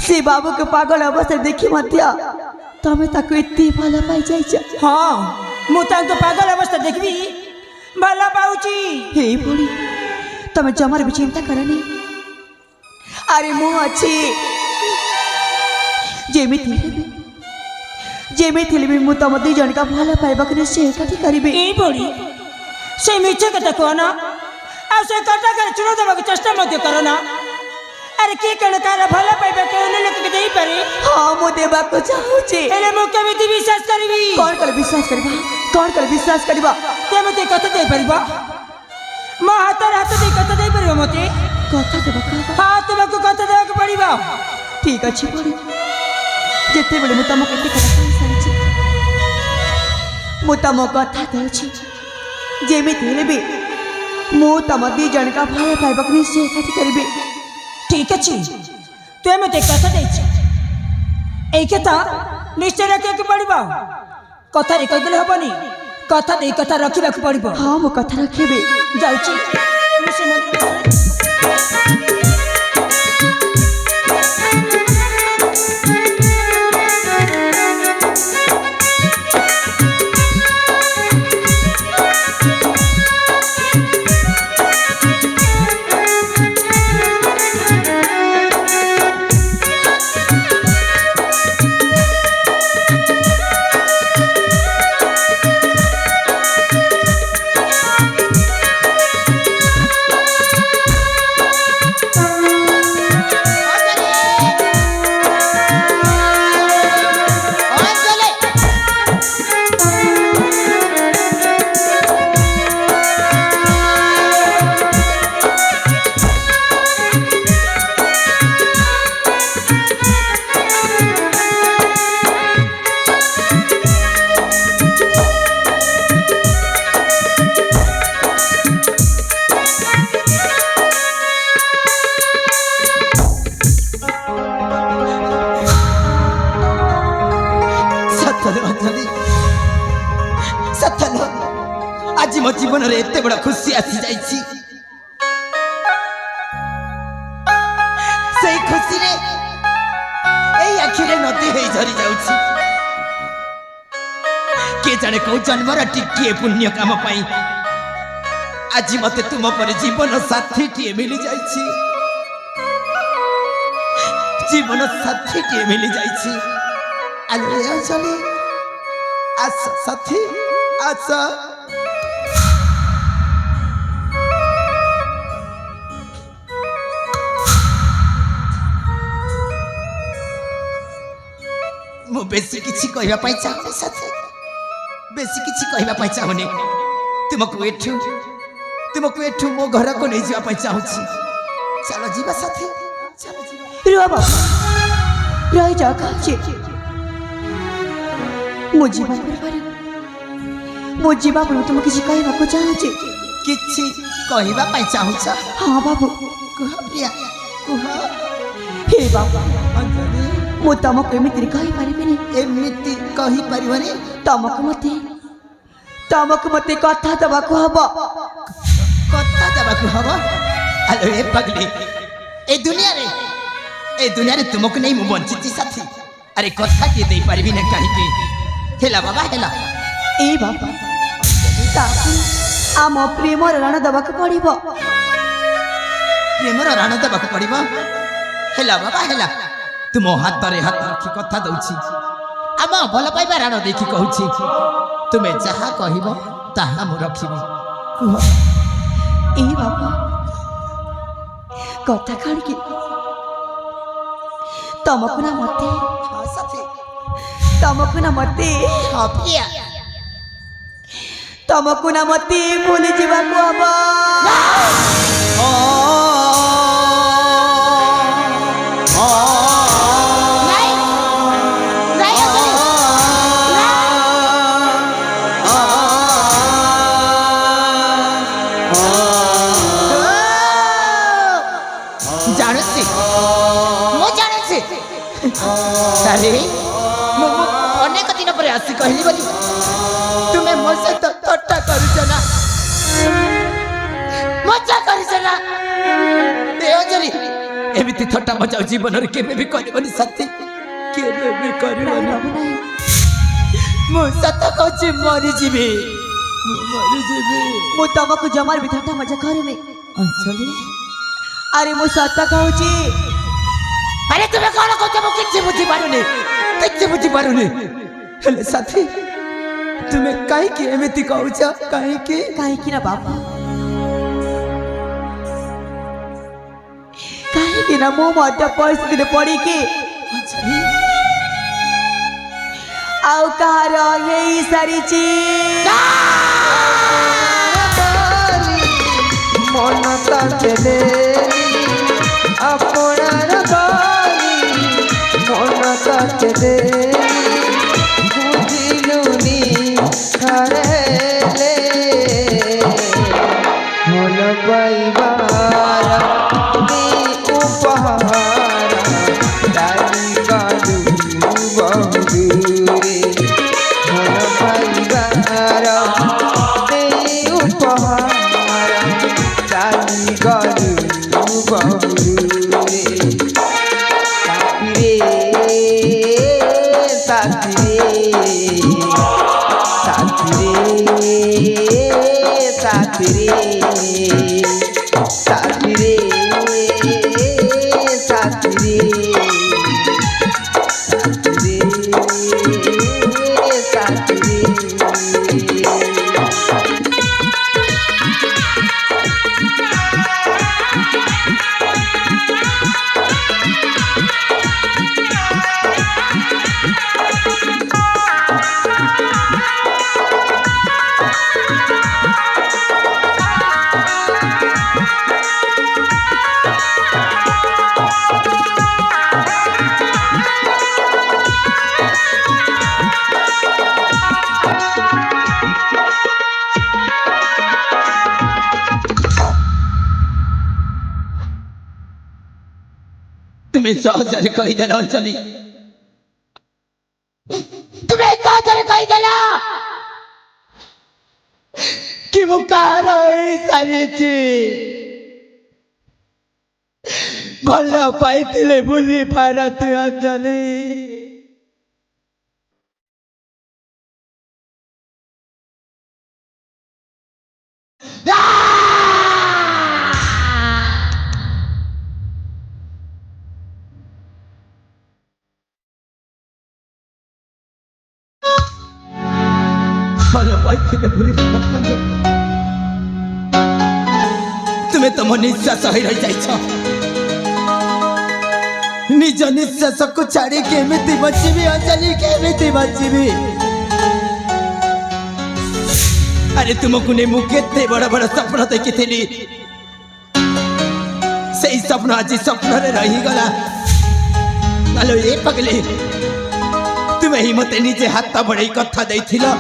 ସେ ବାବୁକୁ ପାଗଳ ଅବସ୍ଥାରେ ଦେଖି ମଧ୍ୟ ତମେ ତାକୁ ଏତେ ଭଲ ପାଇଯାଇଛ। ହଁ ମୁଁ ତାଙ୍କ ପାଗଳ ଅବସ୍ଥା ଦେଖିବି ଭଲ ପାଉଛି। ହେ ଭଉଣୀ ତମେ ଜମାରୁ ବି ଚିନ୍ତା କରନି। ଆରେ ମୁଁ ଅଛି, ଯେମିତି ହେଲେ ଯେମିତି ହେଲେ ବି ମୁଁ ତମ ଦୁଇ ଜଣକା ଭଲ ପାଇବାକୁ ନିଶ୍ଚୟ ଏକାଠି କରିବି। এই বড়ি সেই মিছে কথা কহ না আর সেই কথা করে চুনো দেବାକୁ চেষ্টা ମଧ୍ୟ কর না আরে কি কেন কার ভাল পাইবে কেউ লোককে দেই পারে ହଁ ମୁଁ ଦେବାକୁ ଚାହୁଁଛି। ହେଲେ ମୁଁ କେମିତି ବିଶ୍ୱାସ କରିବି କଣ କଲେ ବିଶ୍ୱାସ କରିବା? କଣ କଲେ ବିଶ୍ୱାସ କରିବା? କେମିତି କଥା ଦେଇପାରିବ ମୋ ହାତରେ ହାତ ଦେଇ କଥା ଦେଇପାରିବ ମୋତେ କଥା ଦେବାକୁ ହେବ। ହଁ ତୁମକୁ କଥା ଦେବାକୁ ପଡ଼ିବ ଠିକ ଅଛି ବଡ଼ି, ଯେତେବେଳେ ମୁଁ ତମକୁ ଏତେ କଥା କହିସାରିଛି ମୁଁ ତମ କଥା ଦେଉଛି ଯେମିତି ହେଲେ ବି ମୁଁ ତମ ଦୁଇ ଜଣକା ଭଲ ପାଇବାକୁ ନିଶ୍ଚୟ ଏକାଠି କରିବି। ঠিক আছে তুই ମୋତେ କଥା ଦେଇଛୁ এই কথা নিশ্চয় ରଖିବାକୁ ପଡ଼ିବ କଥାରେ କହିଦେଲେ ହବନି କଥା ଦେଇ କଥା ରଖିବାକୁ ପଡ଼ିବ ହଁ ମୁଁ କଥା ରଖିବି। ଯାଉଛି ମୁଁ ସେ ମନ୍ଦିର आज मो जीवन रे एते बड़ा खुशी आसी जाइछि सेई खुशी रे एई आखि रे नदी हेई झरी जाउछि के जाने को जन्मर टिके पुण्य काम पाई आज मते तुम पर जीवन साथी टिए मिली जाइछि जीवन साथी टिए मिली जाइछि आलो रे चली आस साथी आस मु बेसी किछि कहबा पाई चाहनी साथी बेसी किछि कहबा पाई चाहनी तुमको एठू मो घर को नहीं जावा पाई चाहूछि चलो जीवा साथी चलो जीवा रो बाबा रह जा काचे मो जीवा पर तुम किछि कहबा को चाहूछि किछि कहबा पाई चाहूछ हां बाबू कुह प्रिया कुह हे बाबा अंजलि मु तमको एमिति कहि परिबिनी एमिति कहि परिबनी तमको मते कथा दबाको हबो अरे ए पगली ए दुनिया रे तुमको नहीं मु बंचिति साथी अरे कथा के दे परिबी न कहि के हेला बाबा हेला ए बाबा ताकि आम प्रेम रण दबाको पड़िबो प्रेम रण दबाको पड़िबो हेला बाबा हेला तुम हाथ रे हाथ रखी कथा दउछि आम भल पाइबा रण देखि कहूछि तुमे जहा कहिबो ताहा मु रखिबी कुह ए बाबा कथा काढ़ के तमको ना मते हां साथी तमको ना मते हां प्रिया तमको ना मते भूली जीवा को हबो अरे अनेक दिन पर आसी कहली बोली तुम्हें मो सहित थट्टा करुछ ना मजा करुछ ना ए अंजलि एमिति थट्टा मजा जीवन रे केबे भी करबनी साथी केबे भी करबनी मो सत कहछि मरि जीबी मु तमको जमार भी थट्टा मजा करमे अंजलि अरे मु सत कहछि अरे तुम्हें कौन कहते मु किछि बुझी पारुनी हेले साथी तुम्हें कहीं एमती कहूच कहीं काहेकि ना बाबा काहेकि ना मो मध्य परिस्थिति पड़ी कि आउ कहार यही सारी चीज मन ताते अपनार बाली मन ताते बुझिलुनी खरेले भल पाइबार दी उपहार डाली कालू बहुरे भल पाइबार दी उपहार डाली कालू बहुरे साथी रे साथी रे साथी रे साथी रे तुम्हें सहजरे कहीदेल अंजलि तुम्हें सहजरे कहीदेल कि मु कार सारी भल पाई बुली भारत अंजलि तुम्हें तो मो निश्वास हो रही जाइछ निज निश्वास को छाड़ी केमिति बचिबी अंजलि केमिति बचिबी अरे तुमको ने मु केते बड़ बड़ स्वप्न देखी से स्वप्न आज स्वप्न रही गला आलो ये पगली तुम्हें ही मते निजे हाथ बढ़ई कथा देथिलो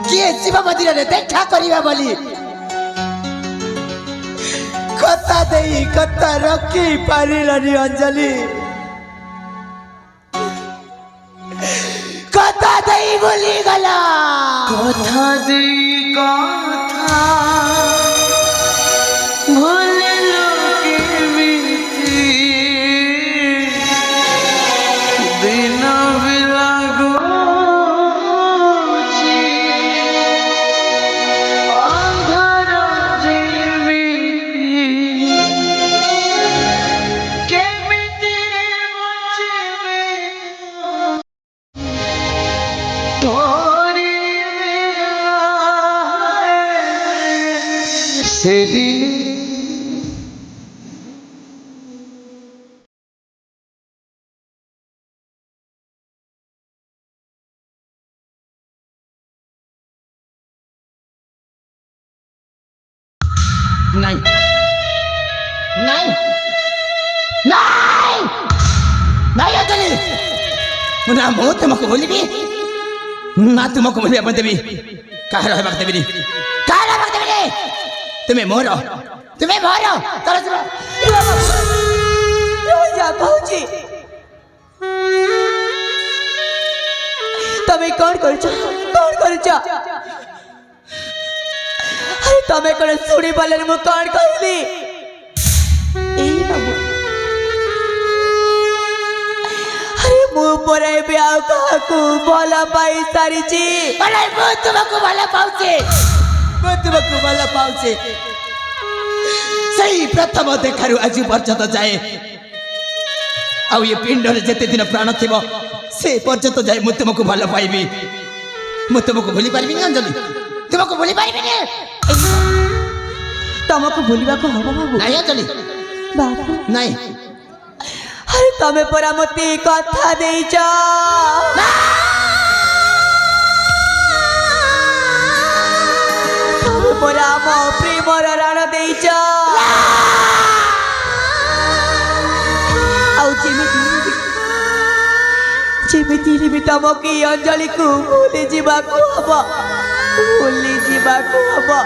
किए शिव मंदिर रे देखा करिबा बोली कथा देई कथा रखी पारिलनी अंजलि कथा देई बोली गला कथा देई कथा भूले लोके बीती दिन बिलागो अंधार जीवी केमिति बचिबे तोरी सेदी नहीं नहीं नहीं नहीं अंजलि ना मो तुमको बोलिबी ना तुमको बोलिबा बन देबी काहे रहबा देबी काहे रहबा देबी तुम्हें मोरो चलो चलो जा भाऊजी तमे कौन करछ अरे तमे कोन सुनी बोलन मु कौन कहली ए बाबू अरे मु परे ब्याह काकू बोला पाई सारी छी अरे मु तुमको भला पाउछे सही प्रथम देखारु आज पर्यंत जाए आउ ये पिंड रे जेते दिन प्राण थिबो से पर्यंत जाए मु तुमको भल पाइबी मु तुमको भूली पारिबी अंजलि तुमको भूली पारिबी तुमको भूलवा को हम बाबू नहीं अंजलि बाबू नहीं अरे तमे परा मते कथा देइछ तमे परा मो प्रेमर राण देइछ आउ जेमिति भी तमके अंजलि को भूली जीवा को हबो भूली जीवा को हबो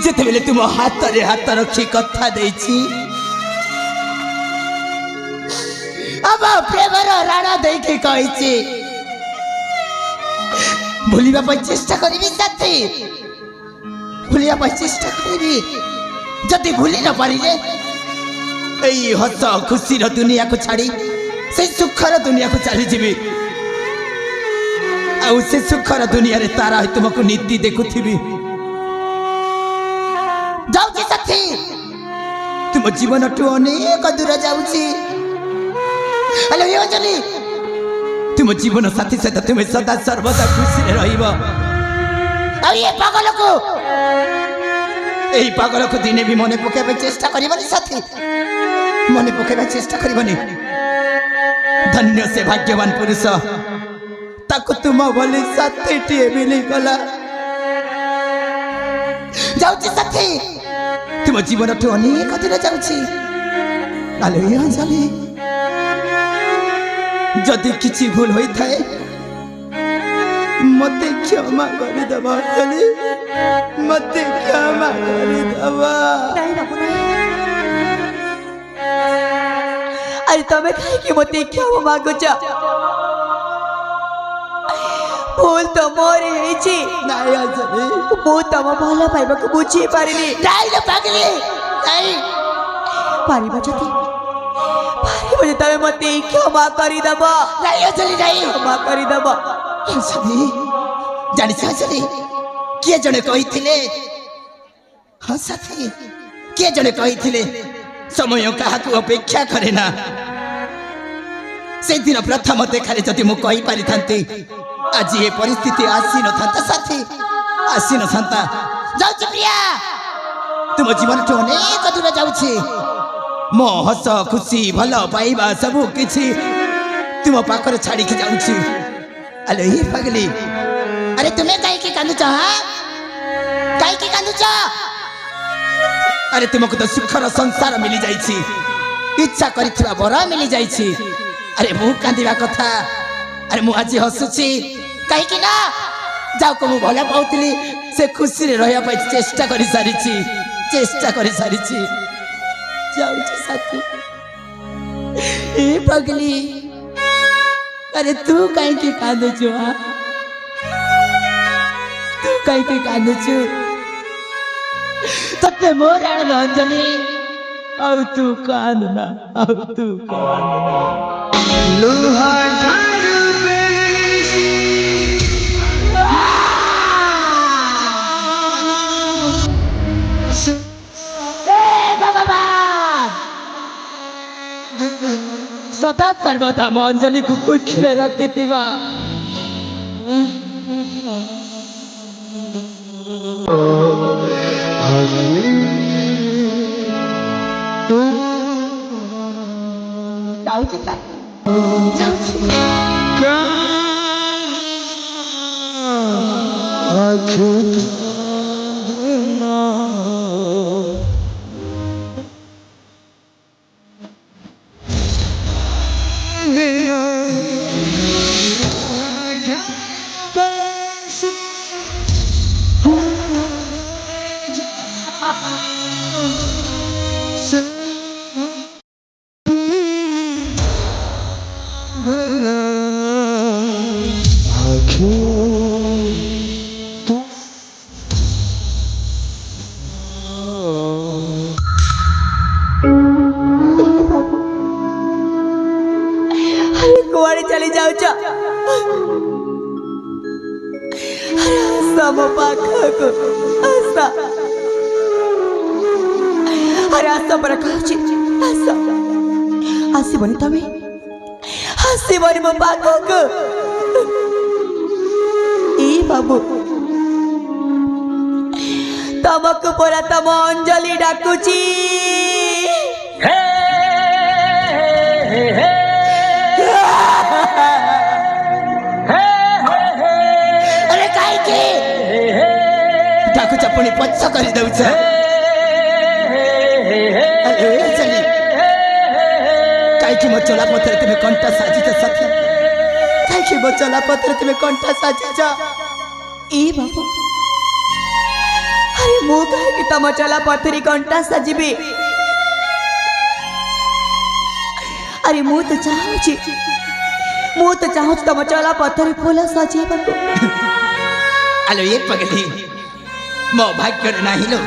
जिते तुम हाथ रे हाथ रखी कथा देछि अब प्रेमर राणा देखे कहिछि भूलिबा पर चेष्टा करिबी साथी भूलिबा पर चेष्टा करिबी जदि भूली न पारिले एई हस खुशी र दुनिया को छाड़ी से सुखर दुनिया को चली जीवी आउ से सुखर दुनिया रे तारा तुमको नीति देखुथिबी जाऊची साथी तुम जीवन टू अनेक दूर जाऊची हेलो ये अंजलि तुम जीवन साथी सहित तुम सदा सर्वदा खुशी रे रहिबो आ ये पागल को दिने भी मने पकेबे चेष्टा करिबनी साथी मने पकेबे चेष्टा करिबनी धन्य से भाग्यवान पुरुष ताको तुम बोली साथी टिए मिली गला जाऊची साथी तुम जीवन ठू अनेक दूर जाऊची आलो ये अंजलि जदि किछि भूल होई थाए मते क्षमा करि दबा अंजलि मते क्षमा करि दबा नहीं बाबू नहीं अरे तमे काहे कि मते क्षमा मागुछ भूल तो मोरे हेछि नहीं अंजलि मु तम भल पाइबा को बुझी पारिनी नहीं रे पागली नहीं पारिबा जति तमे मते क्षमा करि दबा नहीं अंजलि नहीं क्षमा करि दबा अंजलि जानि अंजलि किए जने कहिथिले हाँ साथी किए जने कहिथिले समय काहाकू अपेक्षा करे ना से दिन प्रथम देखारे जदि मु कहि पारि थांती आज ये परिस्थिति आसी न थांता साथी आसी न थांता जाउची प्रिया तुम जीवन ठो अनेक दूर जाउची मो हस खुशी भल पाइबा सबु किछि तुम पाखर छाड़ी के जाउची अले ये पगली अरे तुम्हें काहे के कांदुच हां काहे के कांदुच अरे तुमको तो सुखर संसार मिली जाइछि इच्छा करिथिबा बरा मिली जाइछि अरे मु कांदिबा कथा अरे मु आज हसुछि काहे कि ना जाओ को मु भला पाउतली से खुशी रे रहया पई चेष्टा करि सारिछि जाऊ साथी ए पगली अरे तू काहे के कांदुछु हां तू काहे के कांदुछु तते मोर अंजलि अब तू कांदना लोहा झाड़ू बेसी भगवान सदा सर्वदा म अंजलि को कुछ रखती थी अरे कुआड़े चली जाओ चा अरे आशा मो पाखक आशा अरे आशा पर कहछि आशा आसीबनी तमे आसीबनी मो पाखक ए बाबू तमको परा तम अंजलि डाकुची अरे काई के डाकू चपणी पच्छ करी दउछ अरे चली काई की मो चला पत्र तुमे कंटा साजित सखी काई की मो चला पत्र तुमे कंटा साजित ए बाबू अरे मो कहे कि तम चला पथरी कंटा सजीबे अरे मु तो चाहूँ तम चला पथरी फूल सजेबको आलो ये पगली मो भाग्य रे नाही लो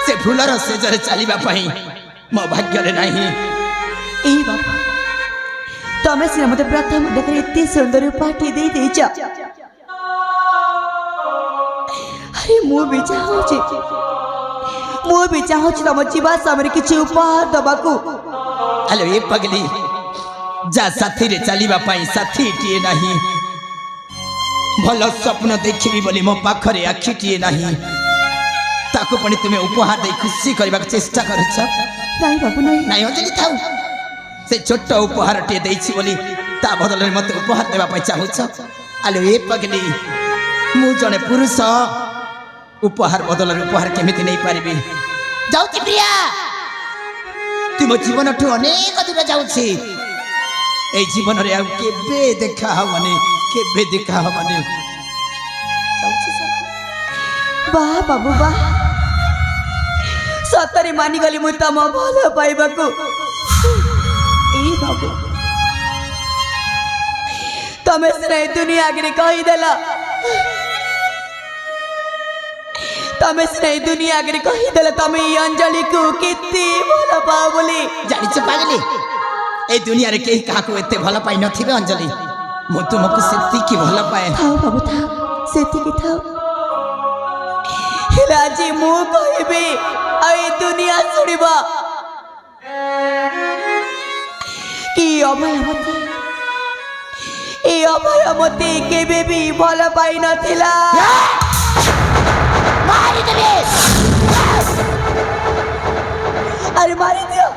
से फूलर सेजरे चलीबा पई मो भाग्य रे नाही ए बाबा तमे सिना मते प्रथम देखरे इतने सुंदर पाठी दे देछ अरे मु भी चाहूँ तम जीवा सामने किछि उपहार दबाको आलो ये पगली जा साथी रे चलीबा पई साथी टिए नाही भल स्वप्न देखिबी बोली मो पाखरे आखिटिए नाही ताको पनि तुमे उपहार दे खुशी करबा चेष्टा करछ नहीं बाबू नहीं नाही अंजलि थाउ से छोट उपहार टे देछि बोली ता बदल मते उपहार देबा पई चाहुछ आलो ए पगली मु जने पुरुष उपहार बदल उपहार केमिति नै पारिबी जाउती प्रिया तुम जीवन ठू अनेक दूर जाउछि ए जीवन रे आ केबे देखा हवने वाह बाबू वाह सतरे मानी गली मु तम भल पाइबाको ए बाबू तमे से दुनिया आगे कही देला तमे से दुनिया आगे कही देला तमे अंजलि को कितनी भल पाओ बोली जानिछ पागली ए दुनिया रे केही काको एते भल पाइ नथिबे अंजलि मु तुमको सेती की भल पाए थाओ बाबू थाओ सेती की थाओ हिलाजी मु कहबे आई दुनिया सुनिबा कि अभय मते केबे भी भल पाई नथिला मारी देबे अरे मारी दियो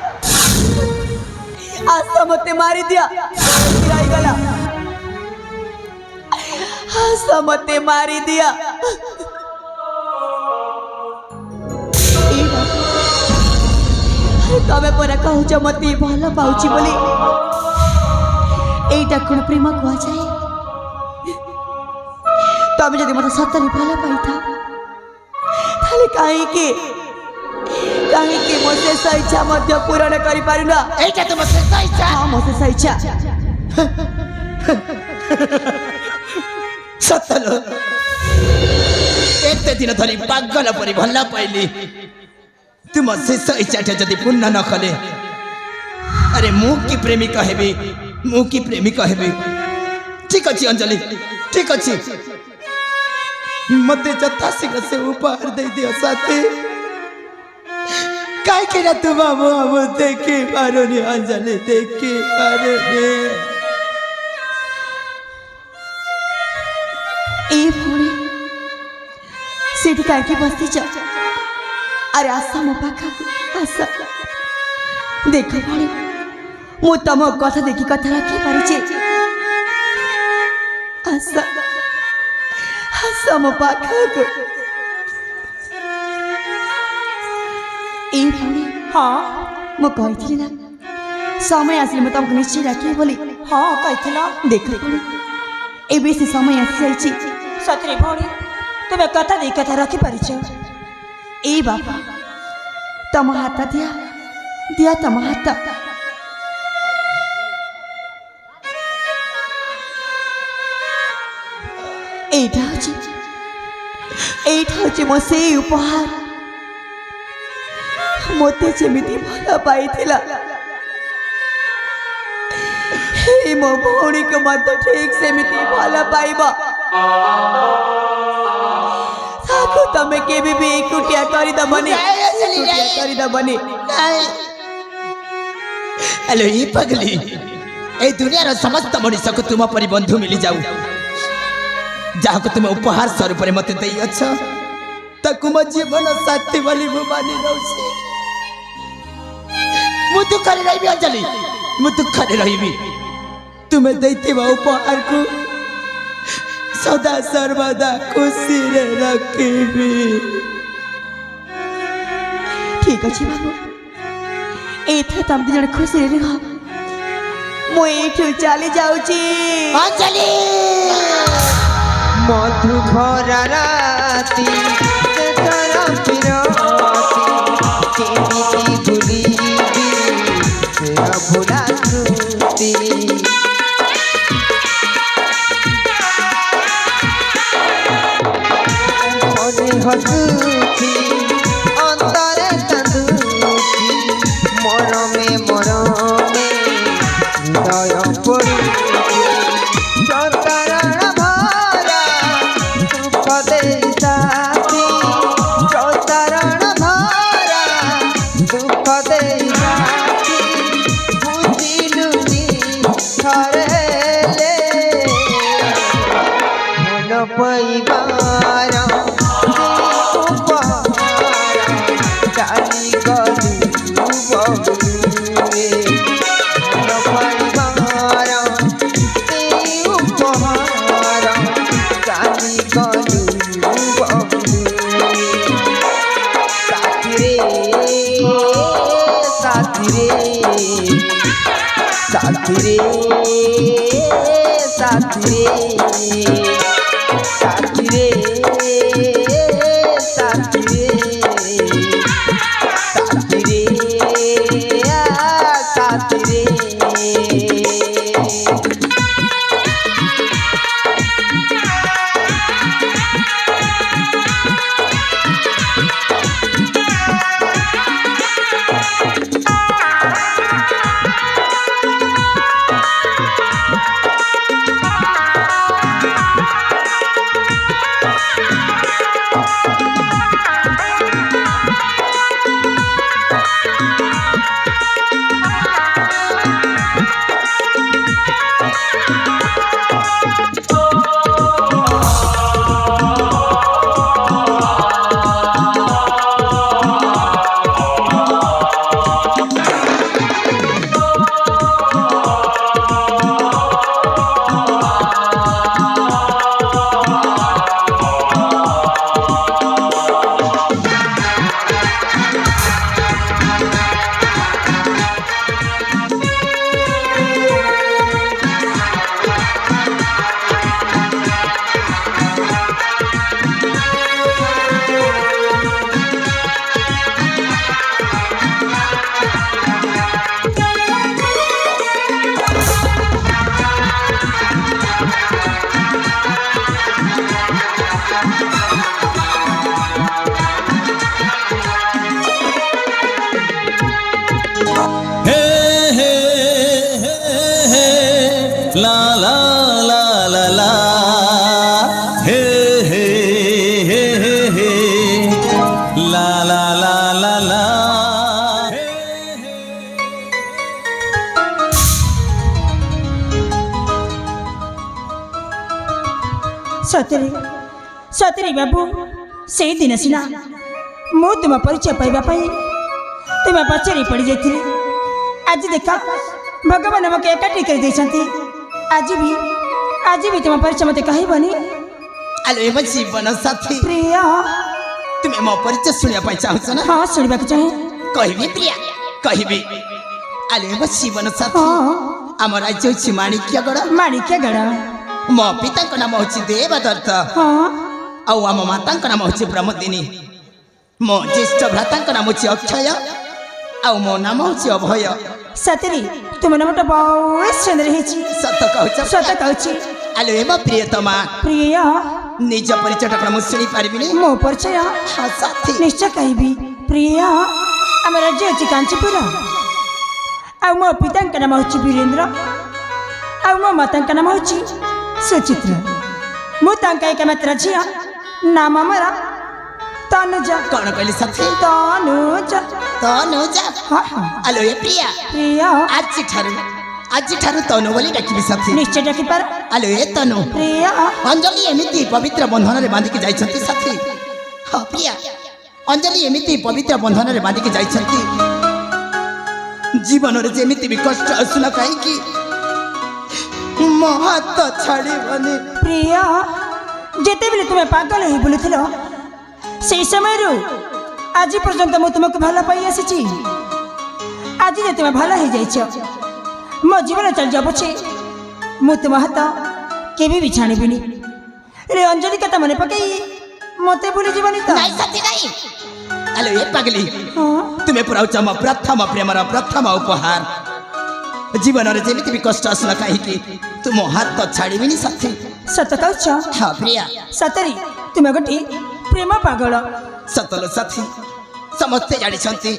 आशा मते मारी दिया गिराई गला आशा मते मारी दिया तमे परा कहूच मते भल पाउची बोली एटा कोन प्रेम कुआ जाए तमे जदि मते सतरी भल पाइथा ताले काहे के मो शेष इच्छा मध्य पूरण करि पारुना एटा तुम शेष इच्छा हां मो शेष इच्छा सतलो एते दिन धरी पागल परी भल्ला पाइली तुम शेष इच्छा जदि पूर्ण न कले अरे मु की प्रेमिका हेबी ठीक अच्छी अंजलि ठीक अच्छी मते जथा शीघ्र से उपहार दे दियो साथी काय केरा तुम हम देखे पारोनी अंजलि देखे पारोनी ए भोरे सेठी काहे बस्ती छ अरे आशा मो पाखा आशा देख भोरे मु तम कथा देखि कथा रखी पारिछे आशा आशा मो पाखा ए भोरे हाँ मु कहिथिली ना समय आसिले म तमको निश्चय राखी बोली हाँ कहिथिला देख भोरे ए बेसी समय आसी जाइछि सतरे भौणी तुमे कथा दे कथा रखी पारिछ ए बाबा तम हाथ दिया दिया तम हाथ এইটা হচ্ছে ମୋ ସେଇ ଉପହାର ମୋତେ ଯେମିତି ଭଲ ପାଇଥିଲା ଏଇ ମୋ ଭଉଣୀକୁ ମଧ୍ୟ ଠିକ୍ ସେମିତି ଭଲ ପାଇବ ତାକୁ ତମେ କେବେ ବି ଏକୁଟିଆ କରିଦବନି କରିଦବନି हेलो ये पगली ए दुनिया रो समस्त मनुष्य को तुम परि बंधु मिली जाऊ जहाँ को तुम उपहार स्वरूप मत दे ताकू मो जीवन साथी बोली मु मानि नौसी मु दुखरे रही अंजलि मु दुखरे रही तुम्हें देथिबा उपहार को सदा सर्वदा खुशी रे रखिबी ठीक अच्छे बाबू एथर तम दी जन खुशी रे रह मु एठू चली जाउची अंजलि मधु भरा राती से तोरा पिरती केमिति भूलिबी से भुला स्मृति मने हसुची अंतरे कांदुची मरमे हृदय पड़ुची चंतारण भरा दुख देई साथी चंतारण भरा दुख देई साथी बुझिलुनी थरेले मन पाइबार चाली गलु बहुरे मन पाइबार उपहार चाली गलु बहुरे साथी रे साथी रे साथी रे साथी रे साथी रे साथी रे साथी रे ला ला ला ला ला हे हे हे हे हे ला ला ला ला ला सतरे सतरे बाबू से दिन सीना मु तुम परिचय पाइबा तुम पचारि पड़ जाइए आज देखा भगवान आमको एकाठी कर आज भी तुम परिचय मत कहबनी आलो एम जीवन साथी प्रिया तुम्हें मो परिचय सुनिया चाहूस ना हाँ शुणा चाहे कहबी प्रिया कहबी आलो एम जीवन साथी हाँ आम राज्य हूँ माणिक्यगढ़ माणिक्यगढ़ मो पिता नाम हूँ देवदत्त हाँ आम माता नाम हूँ ब्रह्मदिनी मो ज्येष्ठ भ्राता नाम हूँ अक्षय आउ मो नाम हूँ अभय सतरी तुम नामटा बहुत सुंदर है सत कहूच सत कहूची आलो ए मो प्रियतमा प्रिय निज परिचय टाकण मु शुणी पारिबिनी मो परिचय हाँ साथी निश्चय कहबी प्रिय आम राज्य हूँ कांचीपुर आ मो पिता नाम हूँ वीरेन्द्र आ मो माता नाम हूँ सुचित्रा मुझे एकमात्र झील नाम आमर तनुजा कौन कहली साथी तनुजा तनुजा हाँ हाँ आलो ए प्रिया प्रिय आज ठारू तनु बोली डाकिबी साथी निश्चय डाकी पार आलो ए तनु प्रिय अंजलि एमिति पवित्र बंधन रे बांधिकी जाइछंती साथी हाँ प्रिया अंजलि एमिति पवित्र बंधन रे बांधिकी जाइछंती जीवन रे जेमिति भी कष्ट असुना काई की महत छाड़ी बने प्रिय जेते बेले तुम्हें पागल ही बोलुथिलो से समय रो आज पर्यंत मु तुमको भला पाई आसी आज जे तुम भला हो जाइछ मो जीवन चल जा पछे मु तुम हाथ केबे भी छाणीबिनी रे अंजलि कथा मने पकई मते भूली जीवनी तो नहीं साथी नहीं आलो ए पागली हाँ तुम्हें पुराउछ म प्रथम प्रेमर प्रथम उपहार जीवन रे जेमिति भी कष्ट असुना काई की तुम हाथ छाड़ीबिनी साथी सत कहछ हाँ प्रिया सतरी तुम गोटे प्रेम पागल सतलो साथी समस्ते जानी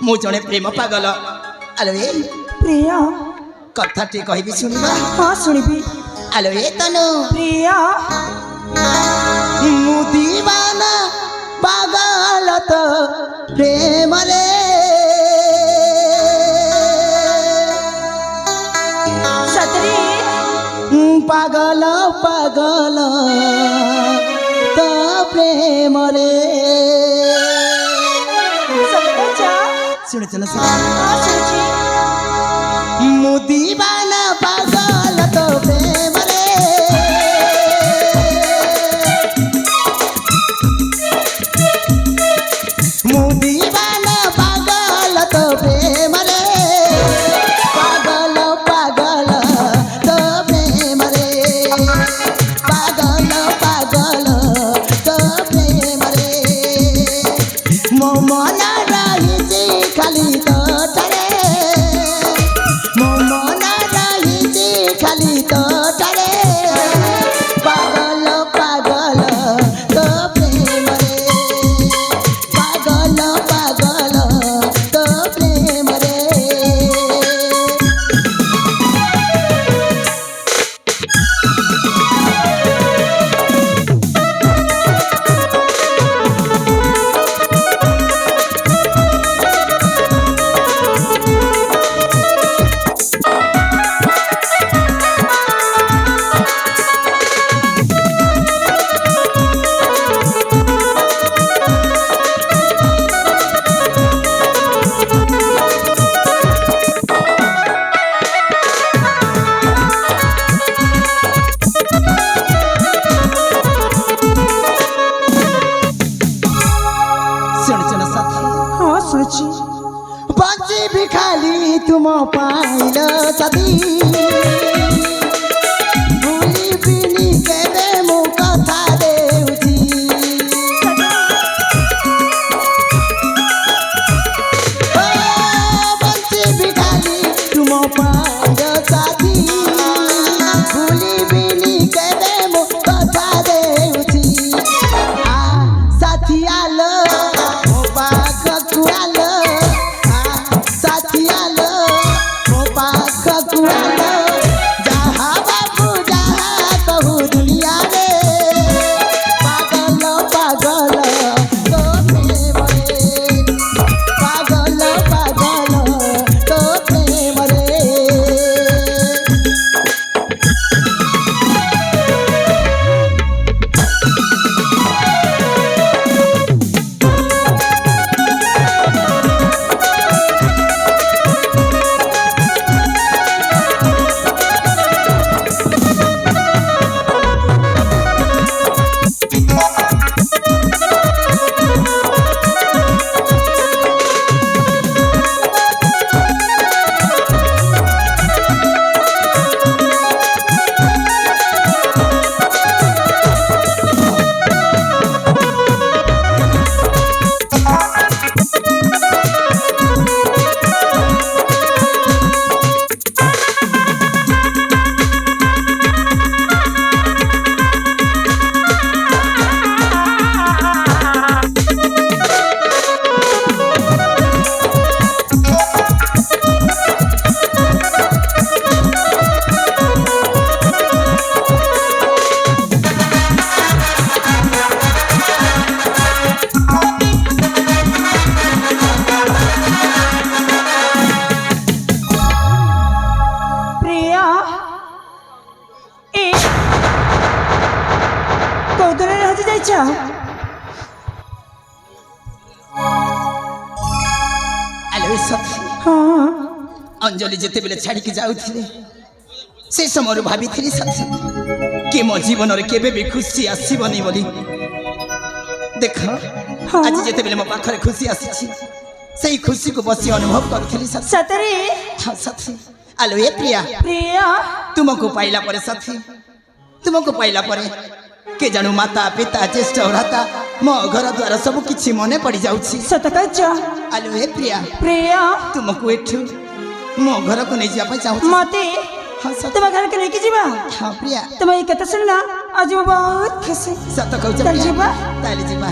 मु जड़े प्रेम पागल आलो ए प्रिय कथा टे कहबी सुनिबा हाँ सुनिबी आलो ए तनु प्रिय मु दीवाना पागल तो प्रेम रे सतरी पागल पागल तो प्रेम रे सत कहछ सुने चलो हाँ सुनची मु दीवाना पागल तो प्रेम रे मु दीवाना पागल तो प्रेम रे पागल पागल तो प्रेम रे पागल पागल तो प्रेम रे मो मन रही खाली तो टरे मो मन रही खाली तो टरे पागल पागल तो प्रेम रे पागल पागल तो प्रेम रे सुन सुन साथी हाँ सुनची बंची भी खाली तुम पाइल सदी भूली बिनी केबे मु कथा देउची ओ बंची भी खाली तुम पाइल सदी भूली बिनी केबे मु कथा देउची आ साथी आलो मो पाखकु आलो साथी आलो मो पाखकु आलो जहाँ बाबू जहाँ कहू दुनिया रे पागल पागल तो प्रेम रे पागल पागल तो प्रेम रे ସାଥୀ ହଁ ଅଞ୍ଜଳି ଯେତେବେଳେ ଛାଡ଼ିକି ଯାଉଥିଲେ ସେ ସମୟରୁ ଭାବିଥିଲି ସାଥୀ କି ମୋ ଜୀବନରେ କେବେ ବି ଖୁସି ଆସିବନି ବୋଲି। ଦେଖ ଆଜି ଯେତେବେଳେ ମୋ ପାଖରେ ଖୁସି ଆସିଛି ସେଇ ଖୁସିକୁ ବସି ଅନୁଭବ କରୁଥିଲି ସାଥୀ। ସତରେ ହଁ ସାଥୀ। ଆଲୋ ଏ ପ୍ରିୟା, ପ୍ରିୟ ତୁମକୁ ପାଇଲା ପରେ ସାଥୀ, ତୁମକୁ ପାଇଲା ପରେ କେ ଜାଣୁ ମାତା ପିତା ଜ୍ୟେଷ୍ଠ ଭ୍ରାତା ମୋ ଘର ଦ୍ୱାର ସବୁ କିଛି ମନେ ପଡ଼ିଯାଉଛି। ସତ କହିଛ ଆଲୋ ଏ ପ୍ରିୟା, ପ୍ରିୟ ତୁମକୁ ଏଠୁ ମୋ ଘରକୁ ନେଇଯିବା ପାଇଁ ଚାହୁଁଛି। ମତେ ହଁ ସତ। ତୁମ ଘରକୁ ନେଇକି ଯିବା। ହଁ ପ୍ରିୟା, ତୁମ ଏଇ କଥା ଶୁଣିଲା ଆଜି ମୁଁ ବହୁତ ଖୁସି। ସତ କହୁଛ ତାହେଲେ ପ୍ରିୟା? ଯିବା? ତାହେଲେ ଯିବା।